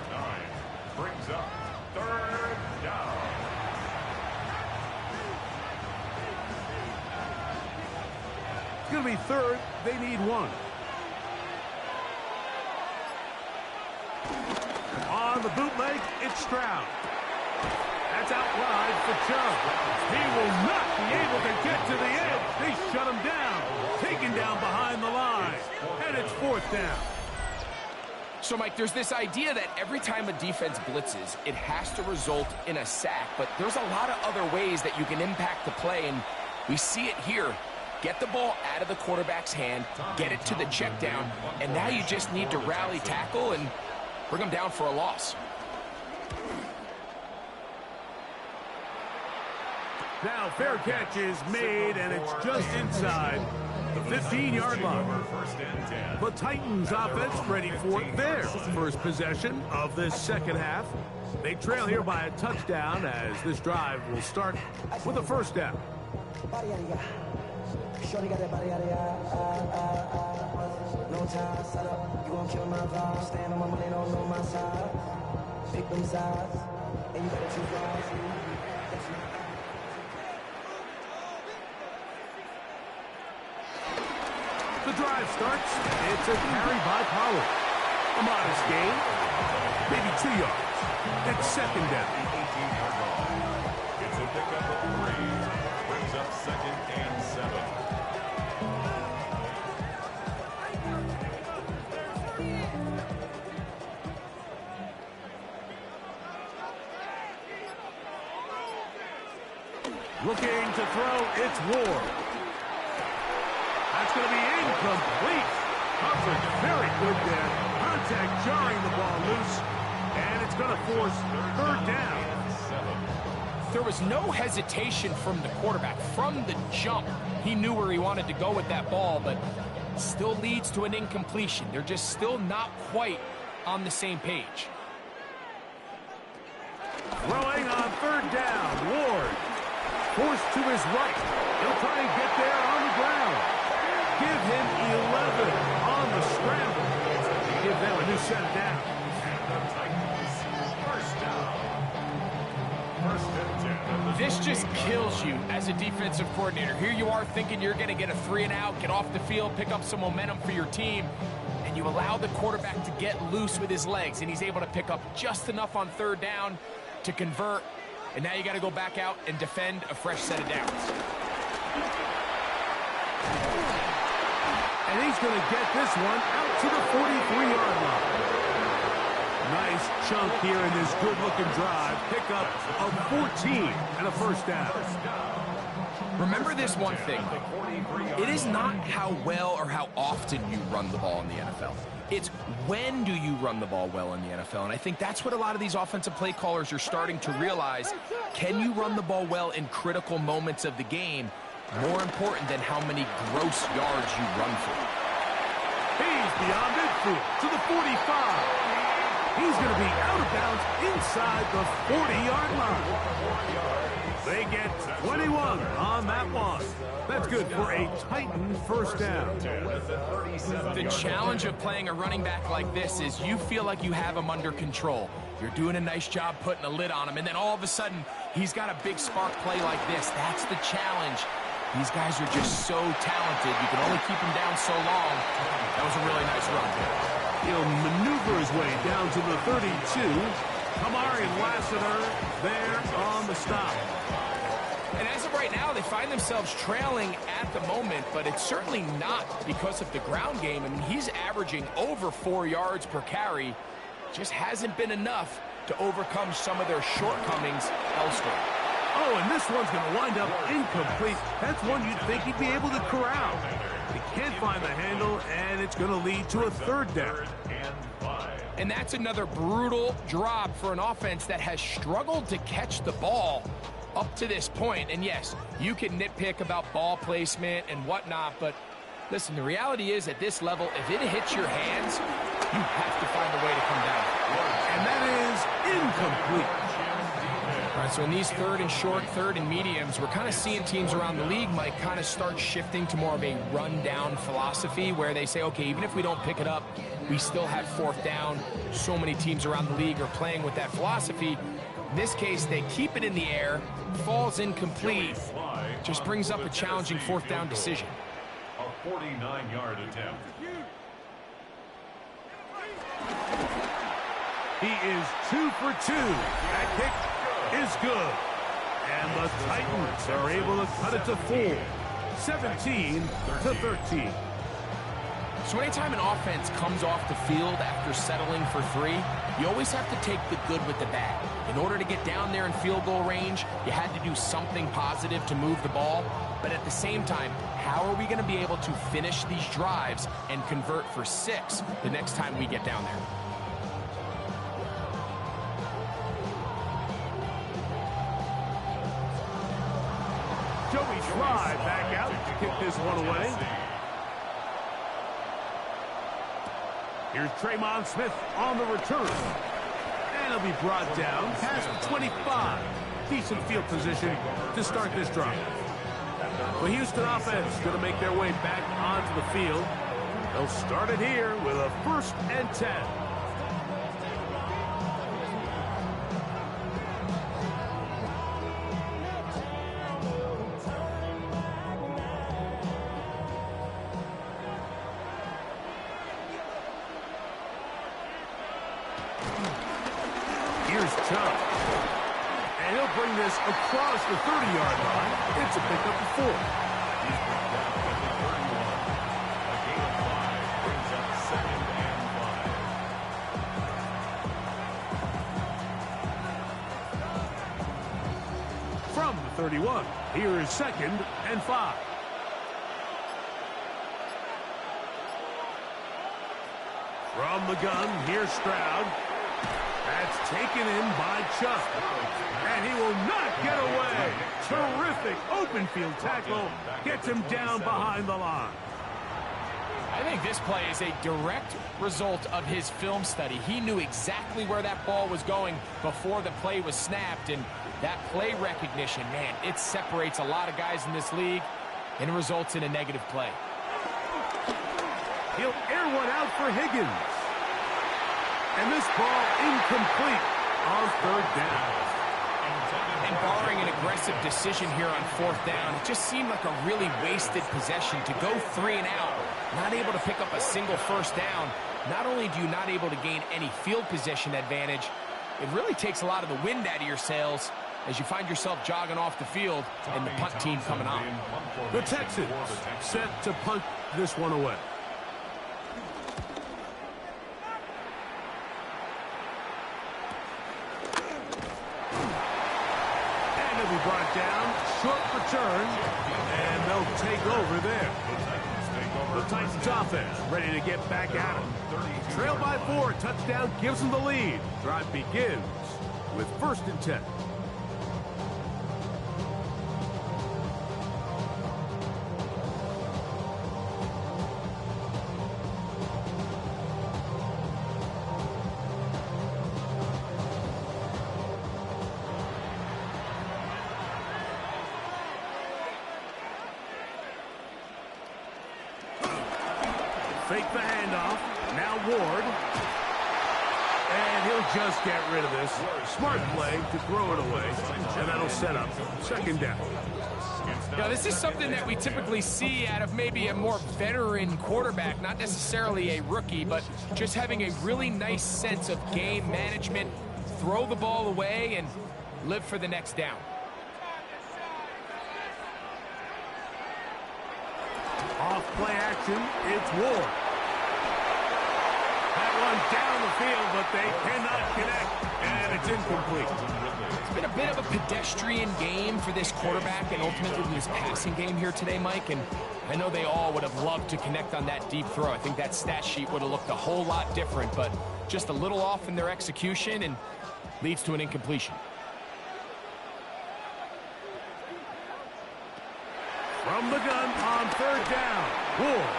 Brings up 3rd down. It's going to be 3rd. They need 1. On the bootleg, it's Stroud. That's out wide for Chubb. He will not be able to get to the edge. They shut him down. Taken down behind the line. And it's 4th down. So, Mike, there's this idea that every time a defense blitzes, it has to result in a sack. But there's a lot of other ways that you can impact the play, and we see it here. Get the ball out of the quarterback's hand, get it to the check down, and now you just need to rally tackle and bring them down for a loss. Now, fair catch is made, and it's just inside the 15-yard line. The Titans offense ready for their first possession of this second half. They trail here by a touchdown as this drive will start with a first down. Shorty got that body out of no time, set up, you gon' kill my vibe. Stand on my money, don't know my side. Pick them sides, and you better choose wisely. The drive starts. It's a carry by Pollard. A modest gain, maybe 2 yards. It's 2nd down. It's a pickup of 3. Brings up 2nd and 7. Looking to throw, it's Ward. That's going to be incomplete. Coverage very good there. Contact jarring the ball loose. And it's going to force 3rd down. There was no hesitation from the quarterback. From the jump, he knew where he wanted to go with that ball, but still leads to an incompletion. They're just still not quite on the same page. Throwing on 3rd down. Ward forced to his right. He'll try and get there on the ground. Give him 11 on the scramble. Give them a new set of downs. This just kills you as a defensive coordinator. Here you are thinking you're going to get a 3-and-out, get off the field, pick up some momentum for your team, and you allow the quarterback to get loose with his legs, and he's able to pick up just enough on 3rd down to convert, and now you got to go back out and defend a fresh set of downs. And he's going to get this one out to the 43-yard line. Nice chunk here in this good-looking drive. Pick up of 14 and a first down. Remember this one thing. It is not how well or how often you run the ball in the NFL. It's when do you run the ball well in the NFL. And I think that's what a lot of these offensive play callers are starting to realize. Can you run the ball well in critical moments of the game? More important than how many gross yards you run for. He's beyond midfield to the 45. He's going to be out of bounds inside the 40-yard line. They get 21 on that one. That's good for a Titan first down. The challenge of playing a running back like this is you feel like you have him under control. You're doing a nice job putting a lid on him, and then all of a sudden, he's got a big spark play like this. That's the challenge. These guys are just so talented. You can only keep them down so long. That was a really nice run. He'll maneuver his way down to the 32. Kamari Lassiter there on the stop. And as of right now, they find themselves trailing at the moment, but it's certainly not because of the ground game. I mean, he's averaging over 4 yards per carry. Just hasn't been enough to overcome some of their shortcomings elsewhere. Oh, and this one's going to wind up incomplete. That's one you'd think he'd be able to corral. He can't find the handle, and it's going to lead to a 3rd down. And that's another brutal drop for an offense that has struggled to catch the ball. up to this point, and yes, you can nitpick about ball placement and whatnot, but listen, the reality is at this level, if it hits your hands, you have to find a way to come down. And that is incomplete. All right, so in these third and short, third and mediums, we're kind of seeing teams around the league, Mike, kind of start shifting to more of a run-down philosophy where they say, okay, even if we don't pick it up, we still have fourth down. So many teams around the league are playing with that philosophy. In this case, they keep it in the air, falls incomplete, just brings up a challenging fourth down decision. A 49-yard attempt. He is 2 for 2. That kick is good. And the Titans are able to cut it to 4. 17-13. So anytime an offense comes off the field after settling for 3, you always have to take the good with the bad. In order to get down there in field goal range, you had to do something positive to move the ball. But at the same time, how are we going to be able to finish these drives and convert for 6 the next time we get down there? Joey Fry back out to kick this one away. Here's Tremon Smith on the return. And he'll be brought down past the 25. Decent field position to start this drive. The Houston offense going to make their way back onto the field. They'll start it here with a 1st and 10. Here's Chubb. And he'll bring this across the 30-yard line. It's a pickup of 4. He's brought down at the 31. A gain of 5 brings up 2nd and 5. From the 31, here is 2nd and 5. From the gun, here's Stroud. That's taken in by Chubb. And he will not get away. Terrific open field tackle. Gets him down behind the line. I think this play is a direct result of his film study. He knew exactly where that ball was going before the play was snapped, and that play recognition, man, it separates a lot of guys in this league, and it results in a negative play. He'll air one out for Higgins. And this ball incomplete on 3rd down. And barring an aggressive decision here on 4th down, it just seemed like a really wasted possession to go 3 and out, not able to pick up a single 1st down. Not only do you not able to gain any field position advantage, it really takes a lot of the wind out of your sails as you find yourself jogging off the field and the punt team coming on. The Texans set to punt this one away. Brought down, short return, and they'll take over there. The Titans offense ready to get back at it. Trail by 4, touchdown gives them the lead. Drive begins with 1st and 10. Fake the handoff. Now Ward. And he'll just get rid of this. Smart play to throw it away. And that'll set up 2nd down. Now, this is something that we typically see out of maybe a more veteran quarterback, not necessarily a rookie, but just having a really nice sense of game management, throw the ball away, and live for the next down. Off play action, it's Ward. That one down the field, but they cannot connect, and it's incomplete. It's been a bit of a pedestrian game for this quarterback and ultimately his passing game here today, Mike, and I know they all would have loved to connect on that deep throw. I think that stat sheet would have looked a whole lot different, but just a little off in their execution and leads to an incompletion. From the gun on third down. Ward.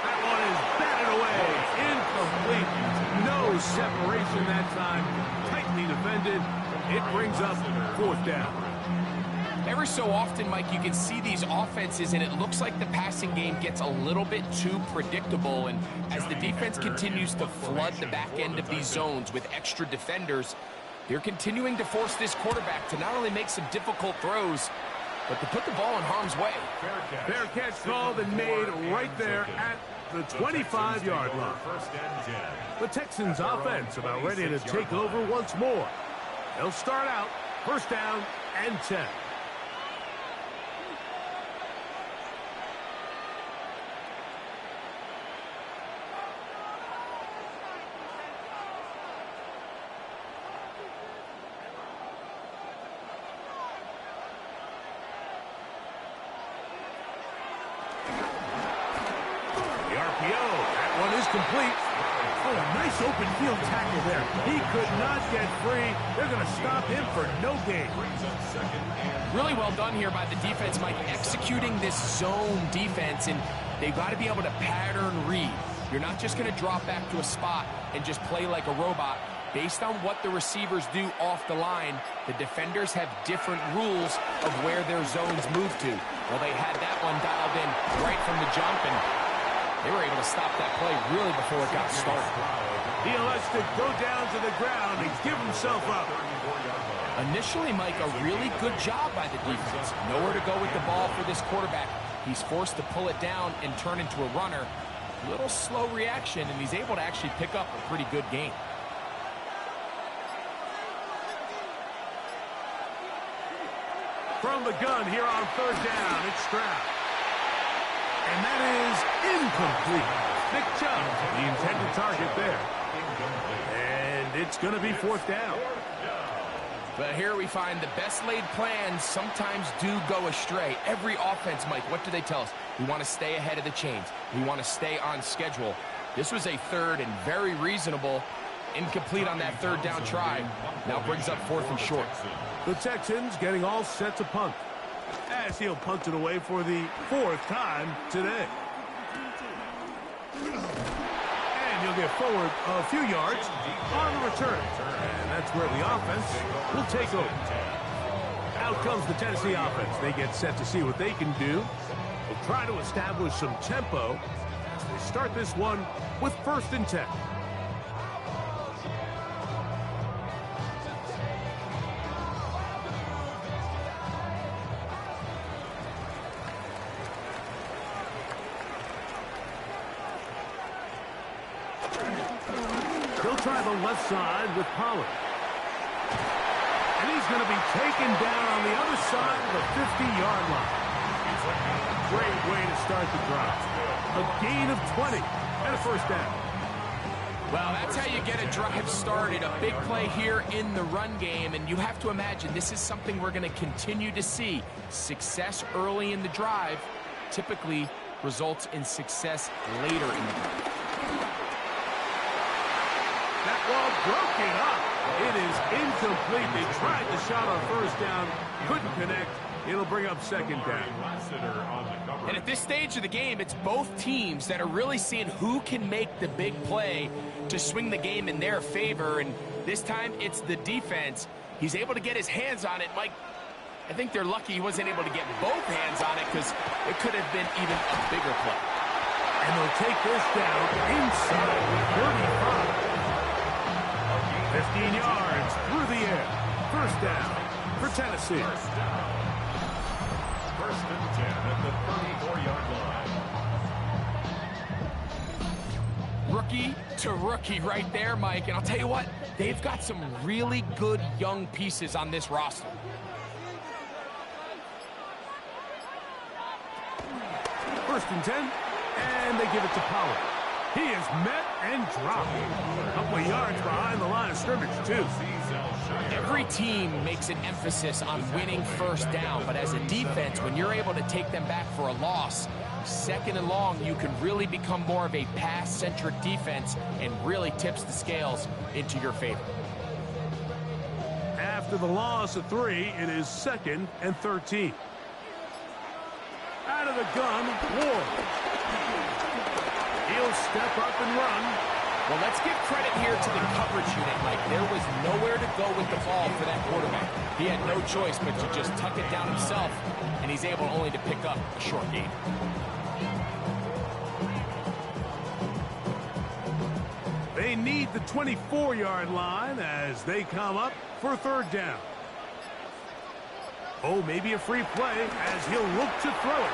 That one is batted away. Incomplete. No separation that time. Tightly defended. It brings up fourth down. Every so often, Mike, you can see these offenses, and it looks like the passing game gets a little bit too predictable. And as the defense continues to flood the back end of these zones with extra defenders, they're continuing to force this quarterback to not only make some difficult throws, but to put the ball in harm's way. Fair catch called and made right there at the 25-yard line. The Texans offense about ready to take over once more. They'll start out first down and 10. That one is complete. Oh, a nice open field tackle there. He could not get free. They're going to stop him for no gain. Really well done here by the defense, Mike, executing this zone defense, and they've got to be able to pattern read. You're not just going to drop back to a spot and just play like a robot. Based on what the receivers do off the line, the defenders have different rules of where their zones move to. Well, they had that one dialed in right from the jump, and they were able to stop that play really before it got started. He elects to go down to the ground and give himself up. Initially, Mike, a really good job by the defense. Nowhere to go with the ball for this quarterback. He's forced to pull it down and turn into a runner. Little slow reaction, and he's able to actually pick up a pretty good game. From the gun here on third down, it's Stroud. And that is incomplete. Nick Chubb, the intended target there. And it's going to be fourth down. But here we find the best laid plans sometimes do go astray. Every offense, Mike, what do they tell us? We want to stay ahead of the chains. We want to stay on schedule. This was a third and very reasonable. Incomplete on that third down try. Now brings up fourth and short. The Texans getting all set to punt, as he'll punt it away for the fourth time today. And he'll get forward a few yards on the return. And that's where the offense will take over. Out comes the Tennessee offense. They get set to see what they can do. They'll try to establish some tempo as they start this one with first and 10. Try the left side with Pollard. And he's going to be taken down on the other side of the 50-yard line. Great way to start the drive. A gain of 20 and a first down. Well, that's how you get a drive started. A big play here in the run game. And you have to imagine this is something we're going to continue to see. Success early in the drive typically results in success later in the drive. That ball broken up. It is incomplete. They tried the shot on first down. Couldn't connect. It'll bring up second down. And at this stage of the game, it's both teams that are really seeing who can make the big play to swing the game in their favor. And this time, it's the defense. He's able to get his hands on it. Mike, I think they're lucky he wasn't able to get both hands on it because it could have been even a bigger play. And they'll take this down inside the 35. 15 yards through the air. First down for Tennessee. First and 10 at the 34-yard line. Rookie to rookie right there, Mike. And I'll tell you what, they've got some really good young pieces on this roster. First and 10, and they give it to Pollard. He is met and dropped. A couple of yards behind the line of scrimmage, too. Every team makes an emphasis on winning first down, but as a defense, when you're able to take them back for a loss, second and long, you can really become more of a pass-centric defense and really tips the scales into your favor. After the loss of 3, it is second and 13. Out of the gun, Ward. He'll step up and run. Well, let's give credit here to the coverage unit, Mike. There was nowhere to go with the ball for that quarterback. He had no choice but to just tuck it down himself, and he's able only to pick up a short gain. They need the 24-yard line as they come up for third down. Oh, maybe a free play as he'll look to throw it.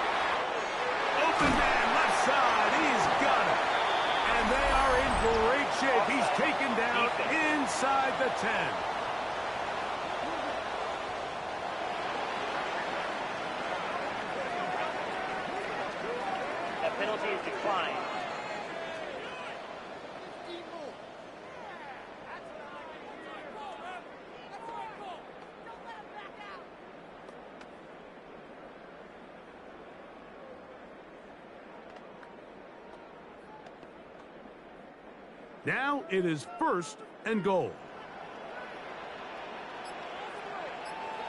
Open man, left side. He's got it. And they are in great shape. He's taken down inside the 10. That penalty is declined. Now it is first and goal.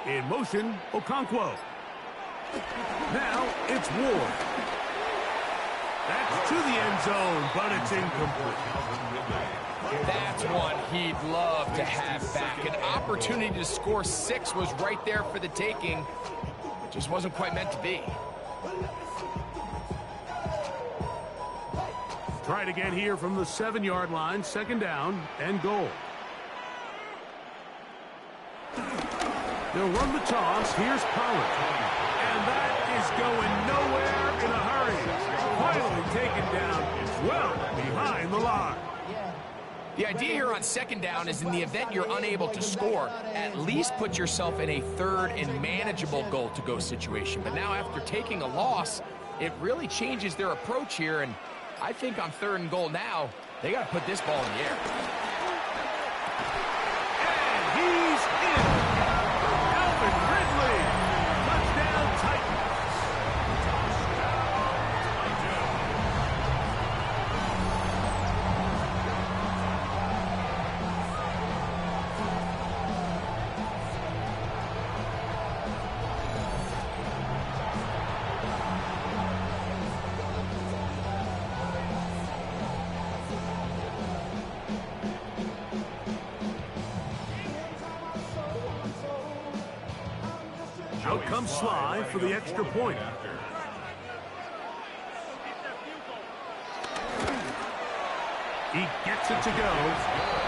In motion, Okonkwo. Now it's Ward. That's to the end zone, but it's incomplete. That's one he'd love to have back. An opportunity to score 6 was right there for the taking. Just wasn't quite meant to be. Try it again here from the 7-yard line, second down and goal. They'll run the toss. Here's Pollard. And that is going nowhere in a hurry. Finally taken down well behind the line. The idea here on second down is in the event you're unable to score, at least put yourself in a third and manageable goal-to-go situation. But now after taking a loss, it really changes their approach here, and I think on third and goal now, they got to put this ball in the air. And he's in. Alvin Ridley. Touchdown Titans. Out comes Sly for the extra point. He gets it to go,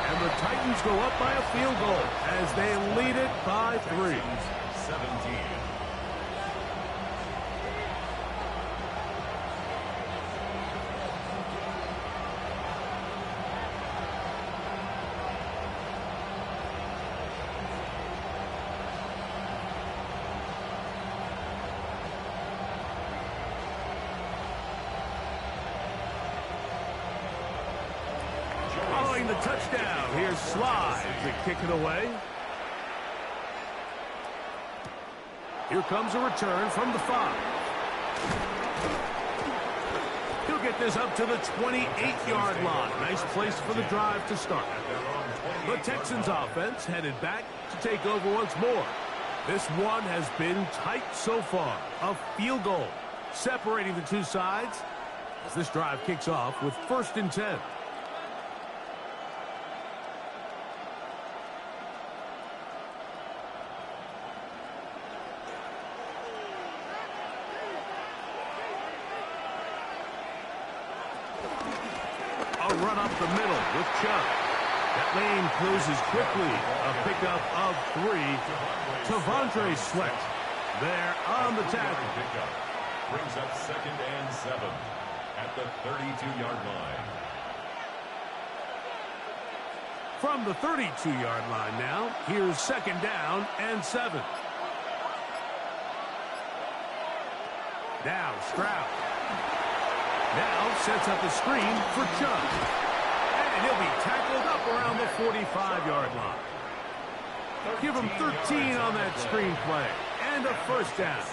and the Titans go up by a field goal as they lead it by 3. 17. Following the touchdown, here's Sly to kick it away. Here comes a return from the 5. He'll get this up to the 28-yard line. Nice place for the drive to start. The Texans offense headed back to take over once more. This one has been tight so far. A field goal separating the two sides as this drive kicks off with first and 10. A run up the middle with Chubb. That lane closes quickly. A pickup of 3. Tavondre Sweat there on the tackle. Brings up second and 7 at the 32-yard line. From the 32-yard line now, here's second down and 7. Now Stroud. Now sets up a screen for Chubb. And he'll be tackled up around the 45-yard line. Give him 13 on that screen play. And a first down.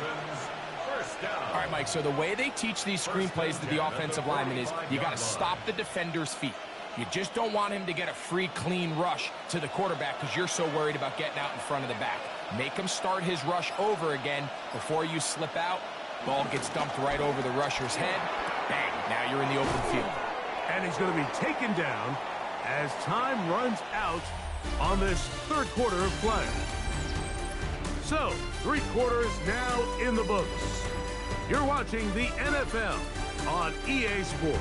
All right, Mike, so the way they teach these screenplays to the offensive lineman is you got to stop the defender's feet. You just don't want him to get a free, clean rush to the quarterback because you're so worried about getting out in front of the back. Make him start his rush over again before you slip out Ball gets dumped right over the rusher's head. Bang, now you're in the open field. And he's going to be taken down as time runs out on this third quarter of play. So, 3 quarters now in the books. You're watching the NFL on EA Sports.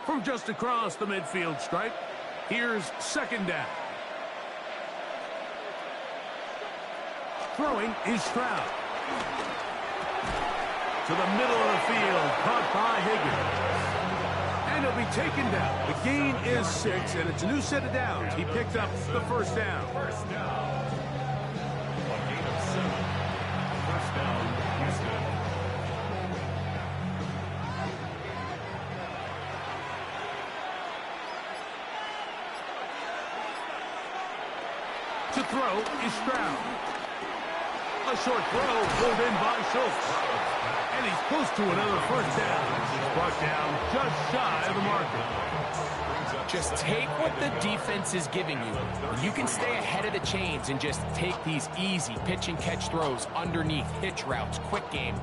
From just across the midfield stripe, here's second down. Throwing is Stroud. To the middle of the field, caught by Higgins. And he'll be taken down. The gain is 6, and it's a new set of downs. He picked up the first down. First down. A gain of 7. First down, Houston. To throw is Stroud. A short throw pulled in by Schultz. And he's close to another first down. He's brought down just shy of the marker. Just take what the defense is giving you. You can stay ahead of the chains and just take these easy pitch and catch throws underneath, hitch routes, quick game.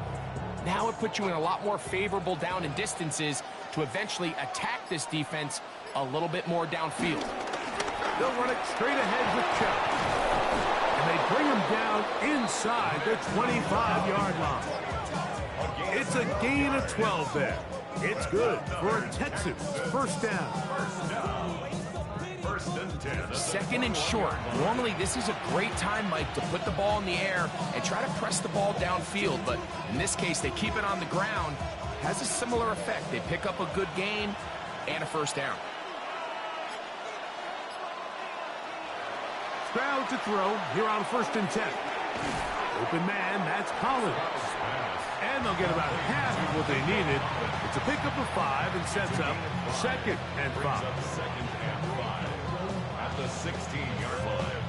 Now it puts you in a lot more favorable down and distances to eventually attack this defense a little bit more downfield. They'll run it straight ahead with Chubb. And they bring him down inside the 25-yard line. It's a gain of 12 there. It's good for a Texans first down. First and 10. Second and short. Normally, this is a great time, Mike, to put the ball in the air and try to press the ball downfield. But in this case, they keep it on the ground. Has a similar effect. They pick up a good gain and a first down. Stroud to throw here on first and 10. Open man, that's Collins. And they'll get about half of what they needed. It's a pickup of 5 and sets up second and 5. Second and 5 at the 16-yard line.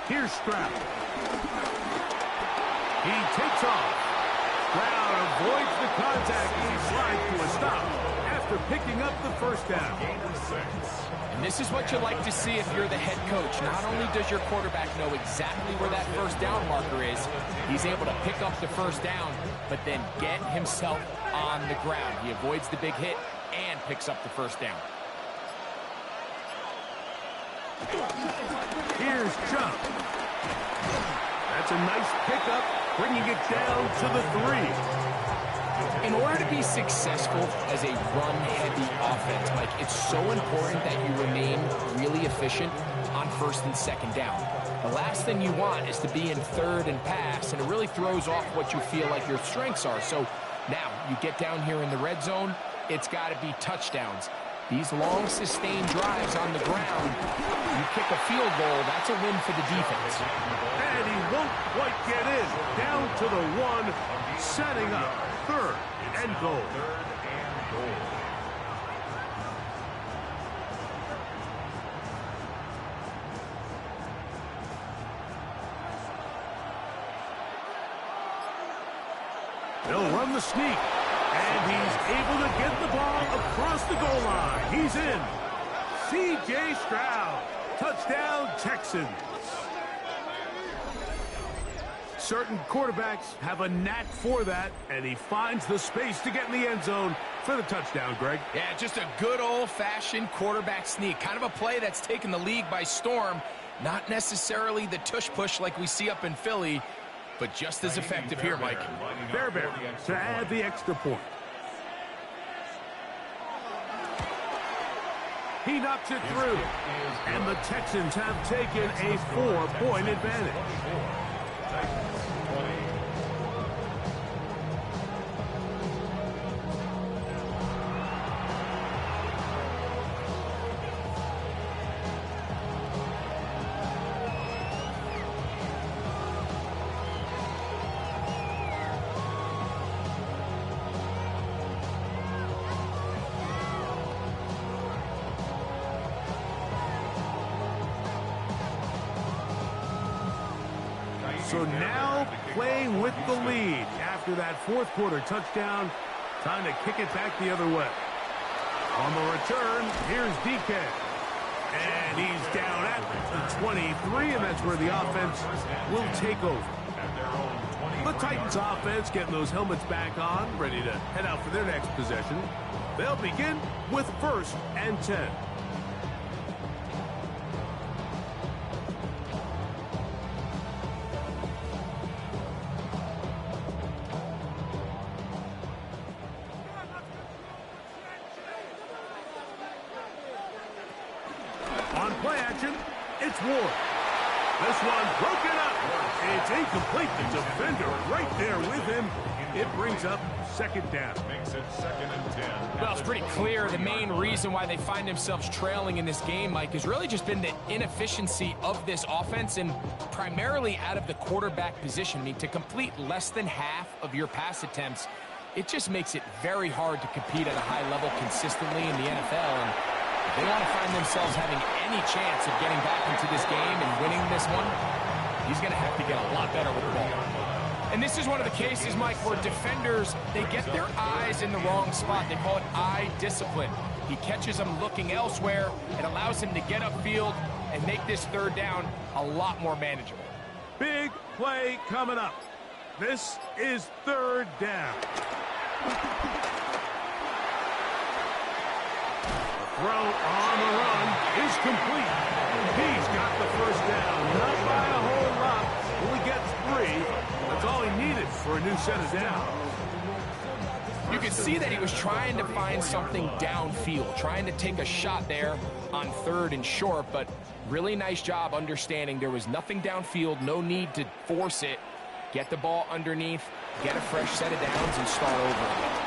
Here's Stroud. He takes off. Stroud avoids the contact and he slides to a stop after picking up the first down. And this is what you like to see if you're the head coach. Not only does your quarterback know exactly where that first down marker is, he's able to pick up the first down, but then get himself on the ground. He avoids the big hit and picks up the first down. Here's Chubb. That's a nice pickup, bringing it down to the 3. In order to be successful as a run-heavy offense, Mike, it's so important that you remain really efficient on first and second down. The last thing you want is to be in third and pass, and it really throws off what you feel like your strengths are. So now you get down here in the red zone, it's got to be touchdowns. These long, sustained drives on the ground, you kick a field goal, that's a win for the defense. And he won't quite get in. Down to the 1, setting up third and goal. They'll run the sneak. And he's able to get the ball across the goal line. He's in. C.J. Stroud. Touchdown, Texans. Certain quarterbacks have a knack for that, and he finds the space to get in the end zone for the touchdown, Greg. Yeah, just a good old-fashioned quarterback sneak. Kind of a play that's taken the league by storm. Not necessarily the tush-push like we see up in Philly, but just as effective here, Mike. Fairbairn to add the extra point. He knocks it through. And the Texans have taken a 4-point advantage. Texans 20. So now playing with the lead after that fourth quarter touchdown. Time to kick it back the other way. On the return, here's DK. And he's down at the 23, and that's where the offense will take over. The Titans offense getting those helmets back on, ready to head out for their next possession. They'll begin with 1st and 10. On play action, it's Ward. This one broken up. It's incomplete. The defender right there with him. It brings up 2nd down. Makes it 2nd and 10. Well, it's pretty clear the main reason why they find themselves trailing in this game, Mike, has really just been the inefficiency of this offense and primarily out of the quarterback position. I mean, to complete less than half of your pass attempts, it just makes it very hard to compete at a high level consistently in the NFL. And if they want to find themselves having any chance of getting back into this game and winning this one, he's going to have to get a lot better with the ball. And this is one of the cases, Mike, where defenders, they get their eyes in the wrong spot. They call it eye discipline. He catches them looking elsewhere. It allows him to get upfield and make this 3rd down a lot more manageable. Big play coming up. This is 3rd down. Throw on the run is complete. He's got the 1st down. Not by a whole lot. Only gets 3. That's all he needed for a new set of downs. You can see that he was trying to find something downfield, trying to take a shot there on 3rd and short, but really nice job understanding there was nothing downfield, no need to force it. Get the ball underneath, get a fresh set of downs, and start over again.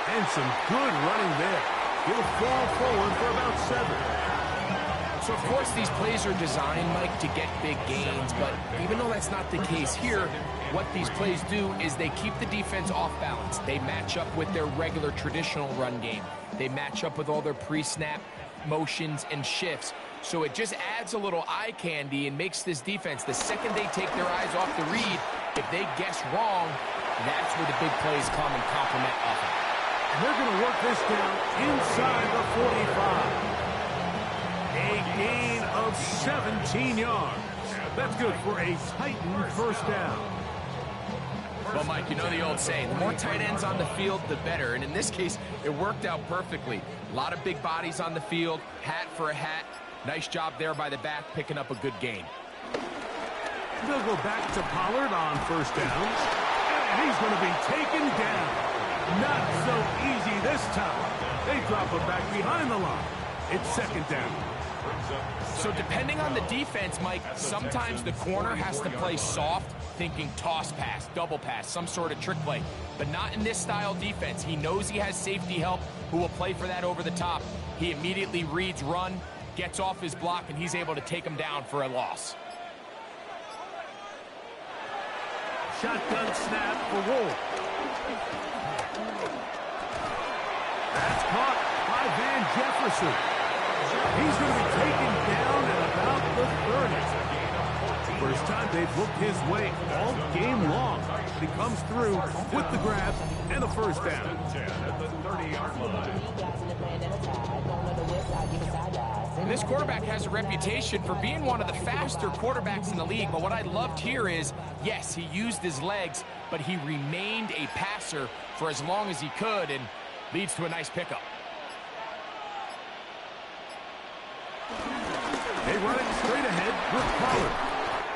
And some good running there. He'll fall forward for about 7. So, of course, these plays are designed, Mike, to get big gains, but even though that's not the case here, what these plays do is they keep the defense off balance. They match up with their regular traditional run game. They match up with all their pre-snap motions and shifts. So it just adds a little eye candy and makes this defense, the second they take their eyes off the read, if they guess wrong, that's where the big plays come and complement offense. And they're going to work this down inside the 45. A gain of 17 yards. That's good for a Titan 1st down. Well, Mike, you know the old saying, the more tight ends on the field, the better. And in this case, it worked out perfectly. A lot of big bodies on the field, hat for a hat. Nice job there by the back, picking up a good gain. They'll go back to Pollard on 1st downs. And he's going to be taken down. Not so easy this time. They drop him back behind the line. It's 2nd down. So depending on the defense, Mike, sometimes the corner has to play soft, thinking toss pass, double pass, some sort of trick play. But not in this style defense. He knows he has safety help who will play for that over the top. He immediately reads run, gets off his block, and he's able to take him down for a loss. Shotgun snap for Wolf. That's caught by Van Jefferson. He's going to be taken down at about the 30. First time they've looked his way all game long. He comes through with the grab and the 1st down. 10 at the 30-yard line. And this quarterback has a reputation for being one of the faster quarterbacks in the league, but what I loved here is, yes, he used his legs, but he remained a passer for as long as he could, and leads to a nice pickup. They run it straight ahead with Pollard.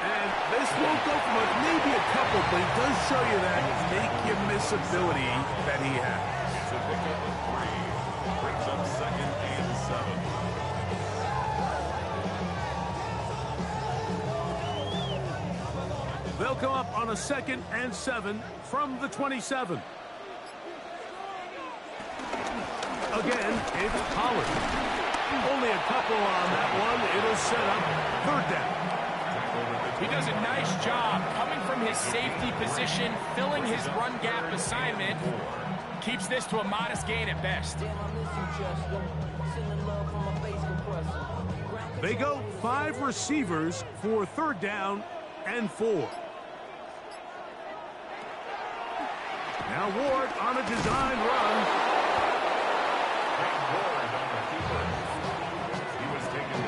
And this won't go from maybe a couple, but it does show you that make-you-miss ability that he has. It's a pickup of 3. Brings up 2nd and 7. They'll come up on a 2nd and 7 from the 27. Again, it's Pollard. Only a couple on that one. It'll set up 3rd down. He does a nice job coming from his safety position, filling his run gap assignment. Keeps this to a modest gain at best. They go 5 receivers for 3rd down and 4. Now Ward on a design run.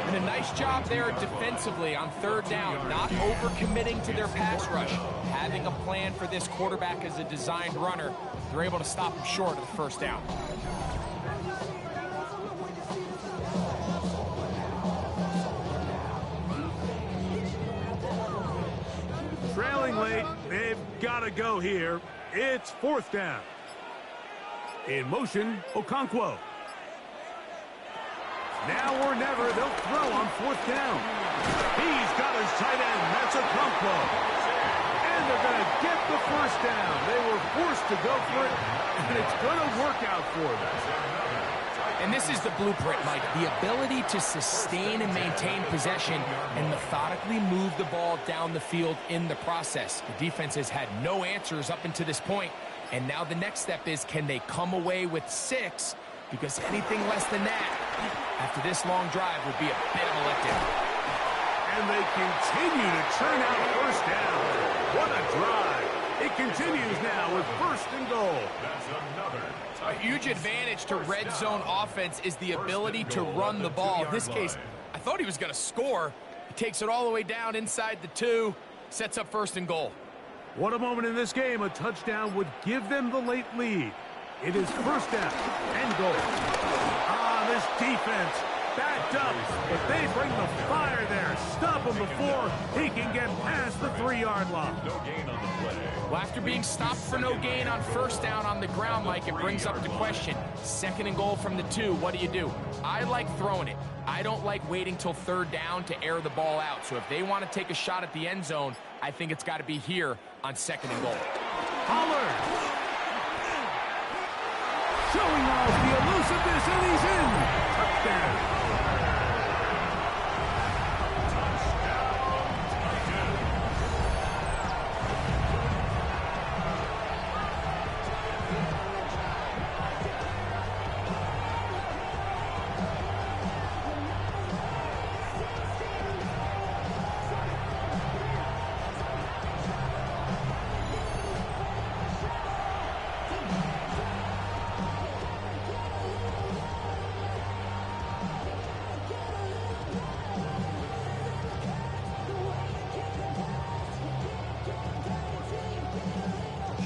And a nice job there defensively on 3rd down, not overcommitting to their pass rush. Having a plan for this quarterback as a designed runner, they're able to stop him short of the 1st down. Trailing late, they've got to go here. It's 4th down. In motion, Okonkwo. Now or never, they'll throw on 4th down. He's got his tight end. That's Okonkwo. And they're going to get the 1st down. They were forced to go for it, and it's going to work out for them. And this is the blueprint, Mike. The ability to sustain and maintain possession and methodically move the ball down the field in the process. The defense has had no answers up until this point, and now the next step is, can they come away with 6? Because anything less than that, after this long drive, would be a bit of a letdown. And they continue to churn out 1st down. What a drive. It continues now with 1st and goal. That's another. A huge advantage to red zone offense is the ability to run the ball. In this case, I thought he was going to score. He takes it all the way down inside the 2, sets up 1st and goal. What a moment in this game. A touchdown would give them the late lead. It is 1st down and goal. This defense backed up, but they bring the fire there. Stop him before he can get past the 3-yard line. No gain on the play. Well, after being stopped for no gain on 1st down on the ground, Mike, it brings up the question. 2nd and goal from the 2, what do? I like throwing it. I don't like waiting till 3rd down to air the ball out. So if they want to take a shot at the end zone, I think it's got to be here on 2nd and goal. Pollard showing off the elusiveness, and he's in. Touchdown.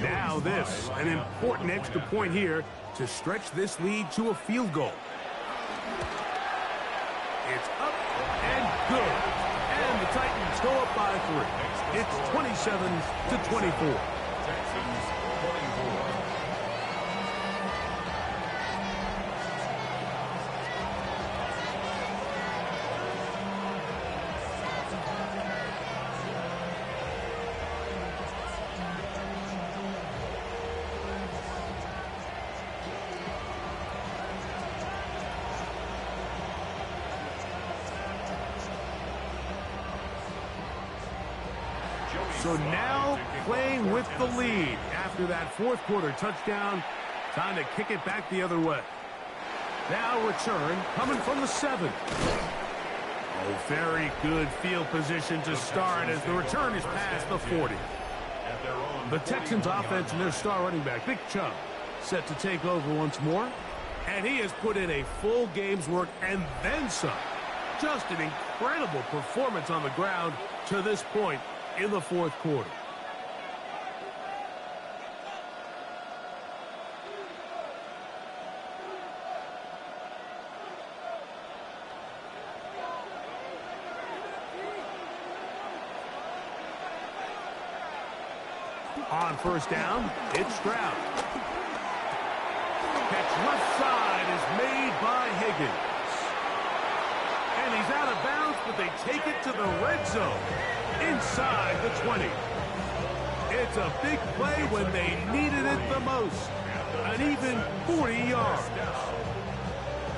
Now this, an important extra point here to stretch this lead to a field goal. It's up and good. And the Titans go up by 3. It's 27-24. Texans 24. So now playing with the lead after that 4th quarter touchdown. Time to kick it back the other way. Now return coming from the 7. Oh, very good field position to start as the return is past the 40. The Texans offense and their star running back, Nick Chubb, set to take over once more. And he has put in a full game's work and then some. Just an incredible performance on the ground to this point in the 4th quarter. On 1st down, it's Stroud. Catch left side is made by Higgins. And he's out of bounds, but they take it to the red zone. Inside the 20. It's a big play when they needed it the most. An even 40 yards.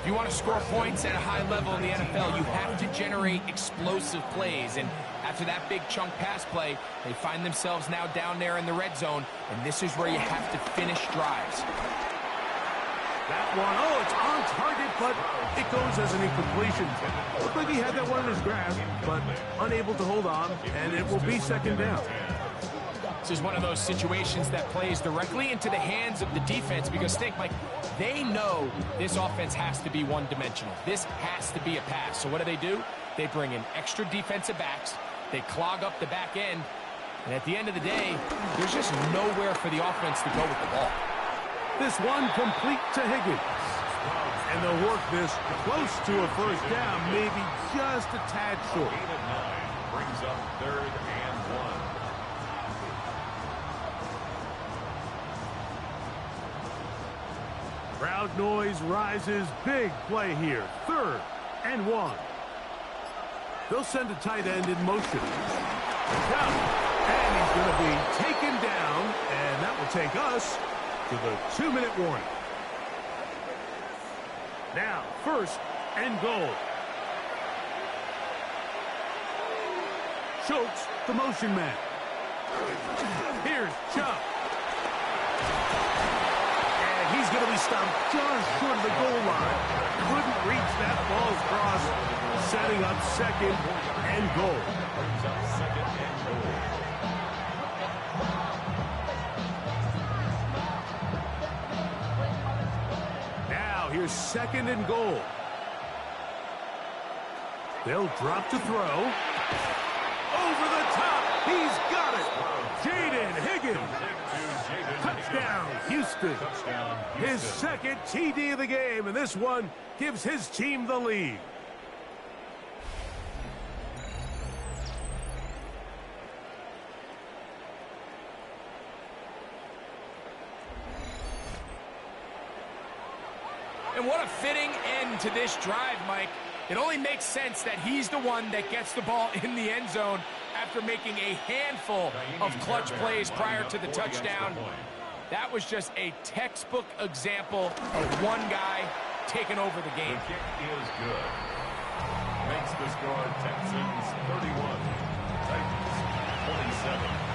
If you want to score points at a high level in the NFL, you have to generate explosive plays. And after that big chunk pass play, they find themselves now down there in the red zone. And this is where you have to finish drives. That one, oh, it's on target, but it goes as an incompletion. Looked like he had that one in his grasp, but unable to hold on, and it will be second down. This is one of those situations that plays directly into the hands of the defense because think, Mike, they know this offense has to be one-dimensional. This has to be a pass. So what do? They bring in extra defensive backs. They clog up the back end. And at the end of the day, there's just nowhere for the offense to go with the ball. This one complete to Higgins. And they'll work this close to a first down, maybe just a tad short. 8 of 9 brings up 3rd and 1. Crowd noise rises. Big play here. 3rd and 1. They'll send a tight end in motion. And he's going to be taken down, and that will take us to the 2-minute warning. Now, 1st and goal. Schultz, the motion man. Here's Chubb. And he's going to be stopped just short of the goal line. Couldn't reach that ball across, setting up 2nd and goal. Brings up 2nd and goal. Here's 2nd and goal. They'll drop to throw. Over the top. He's got it. Jaden Higgins. Touchdown, Houston. His 2nd TD of the game, and this one gives his team the lead. And what a fitting end to this drive, Mike. It only makes sense that he's the one that gets the ball in the end zone after making a handful of clutch plays prior to the touchdown. That was just a textbook example of one guy taking over the game. The kick is good. Makes the score Texans 31, Titans 27.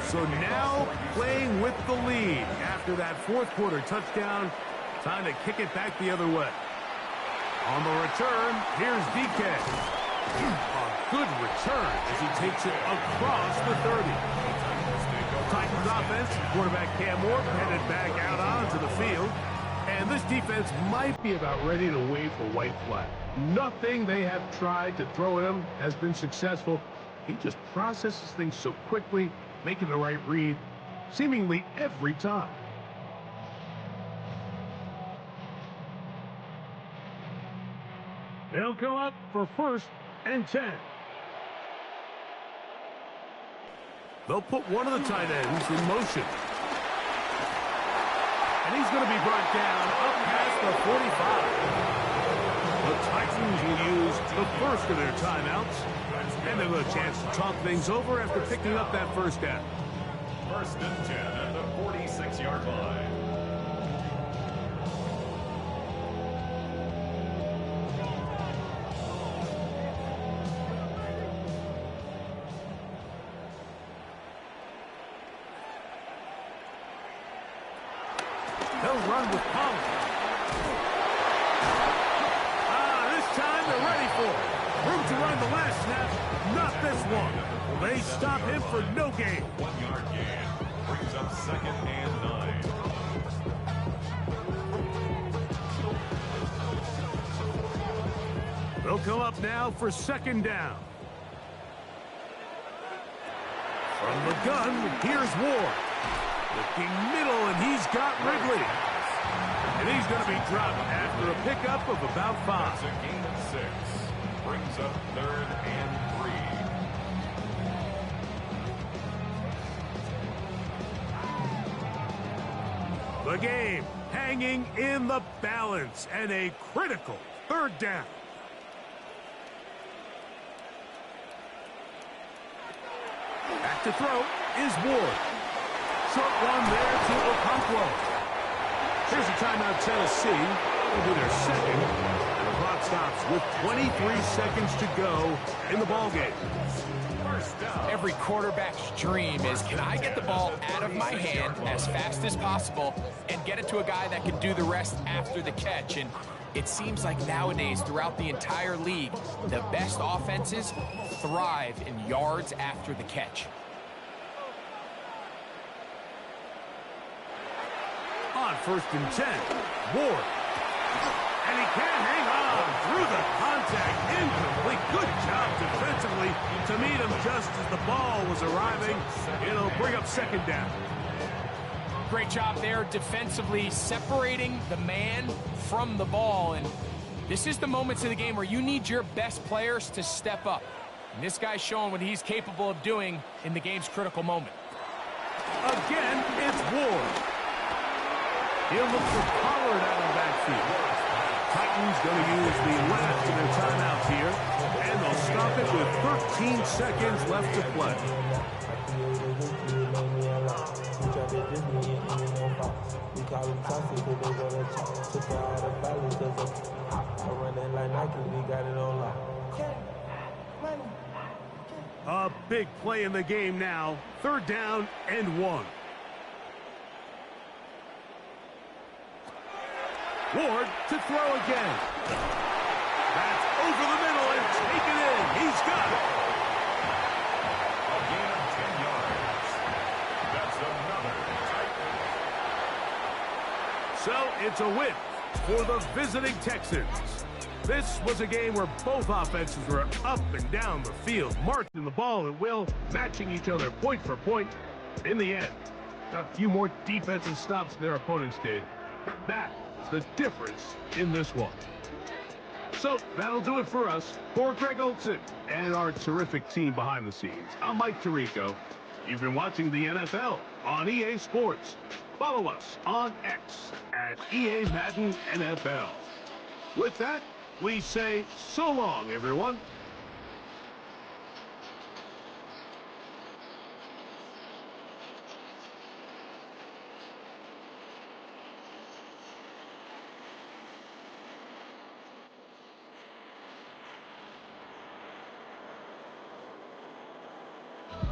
So now playing with the lead after that 4th quarter touchdown. Time to kick it back the other way. On the return, here's DK. A good return as he takes it across the 30. Titans offense, quarterback Cam Ward headed back out onto the field. And this defense might be about ready to wave for white flag. Nothing they have tried to throw at him has been successful. He just processes things so quickly, making the right read seemingly every time. They'll come up for 1st and 10. They'll put one of the tight ends in motion. And he's going to be brought down up past the 45. The Titans will use the first of their timeouts. And they'll have a chance to talk things over after picking up that 1st down. 1st and 10 at the 46-yard line. They'll run with power. This time they're ready for it. Room to run the last snap. Not this one. They stop him for no gain. 1-yard gain. Brings up 2nd and 9. They'll come up now for 2nd down. From the gun, here's Ward. Looking middle, and he's got Wrigley. And he's going to be dropped after a pickup of about 5. That's a gain of 6. Brings up 3rd and 3. The game hanging in the balance and a critical 3rd down. Back to throw is Ward. Short one there to Okonkwo. Here's a timeout, Tennessee. They'll do their second. And the clock stops with 23 seconds to go in the ballgame. Every quarterback's dream is, can I get the ball out of my hand as fast as possible and get it to a guy that can do the rest after the catch? And it seems like nowadays, throughout the entire league, the best offenses thrive in yards after the catch. On 1st and 10, Ward. And he can't hang on through the contact. Incomplete. Good job defensively to meet him just as the ball was arriving. It'll bring up 2nd down. Great job there defensively, separating the man from the ball. And this is the moments of the game where you need your best players to step up. And this guy's showing what he's capable of doing in the game's critical moment. Again, it's Ward. He'll look for Pollard out of the backfield. Titans going to use the last of their timeouts here, and they'll stop it with 13 seconds left to play. A big play in the game now. 3rd down and 1. Ward to throw again. That's over the middle and taken in. He's got it. A gain of 10 yards. That's another Titan. So it's a win for the visiting Texans. This was a game where both offenses were up and down the field, marching the ball at will, matching each other point for point. In the end, a few more defensive stops than their opponents did. That's the difference in this one. So that'll do it for us. For Greg Olson and our terrific team behind the scenes, I'm Mike Tirico. You've been watching the NFL on EA Sports. Follow us on X at EA Madden NFL. With that, we say so long, everyone.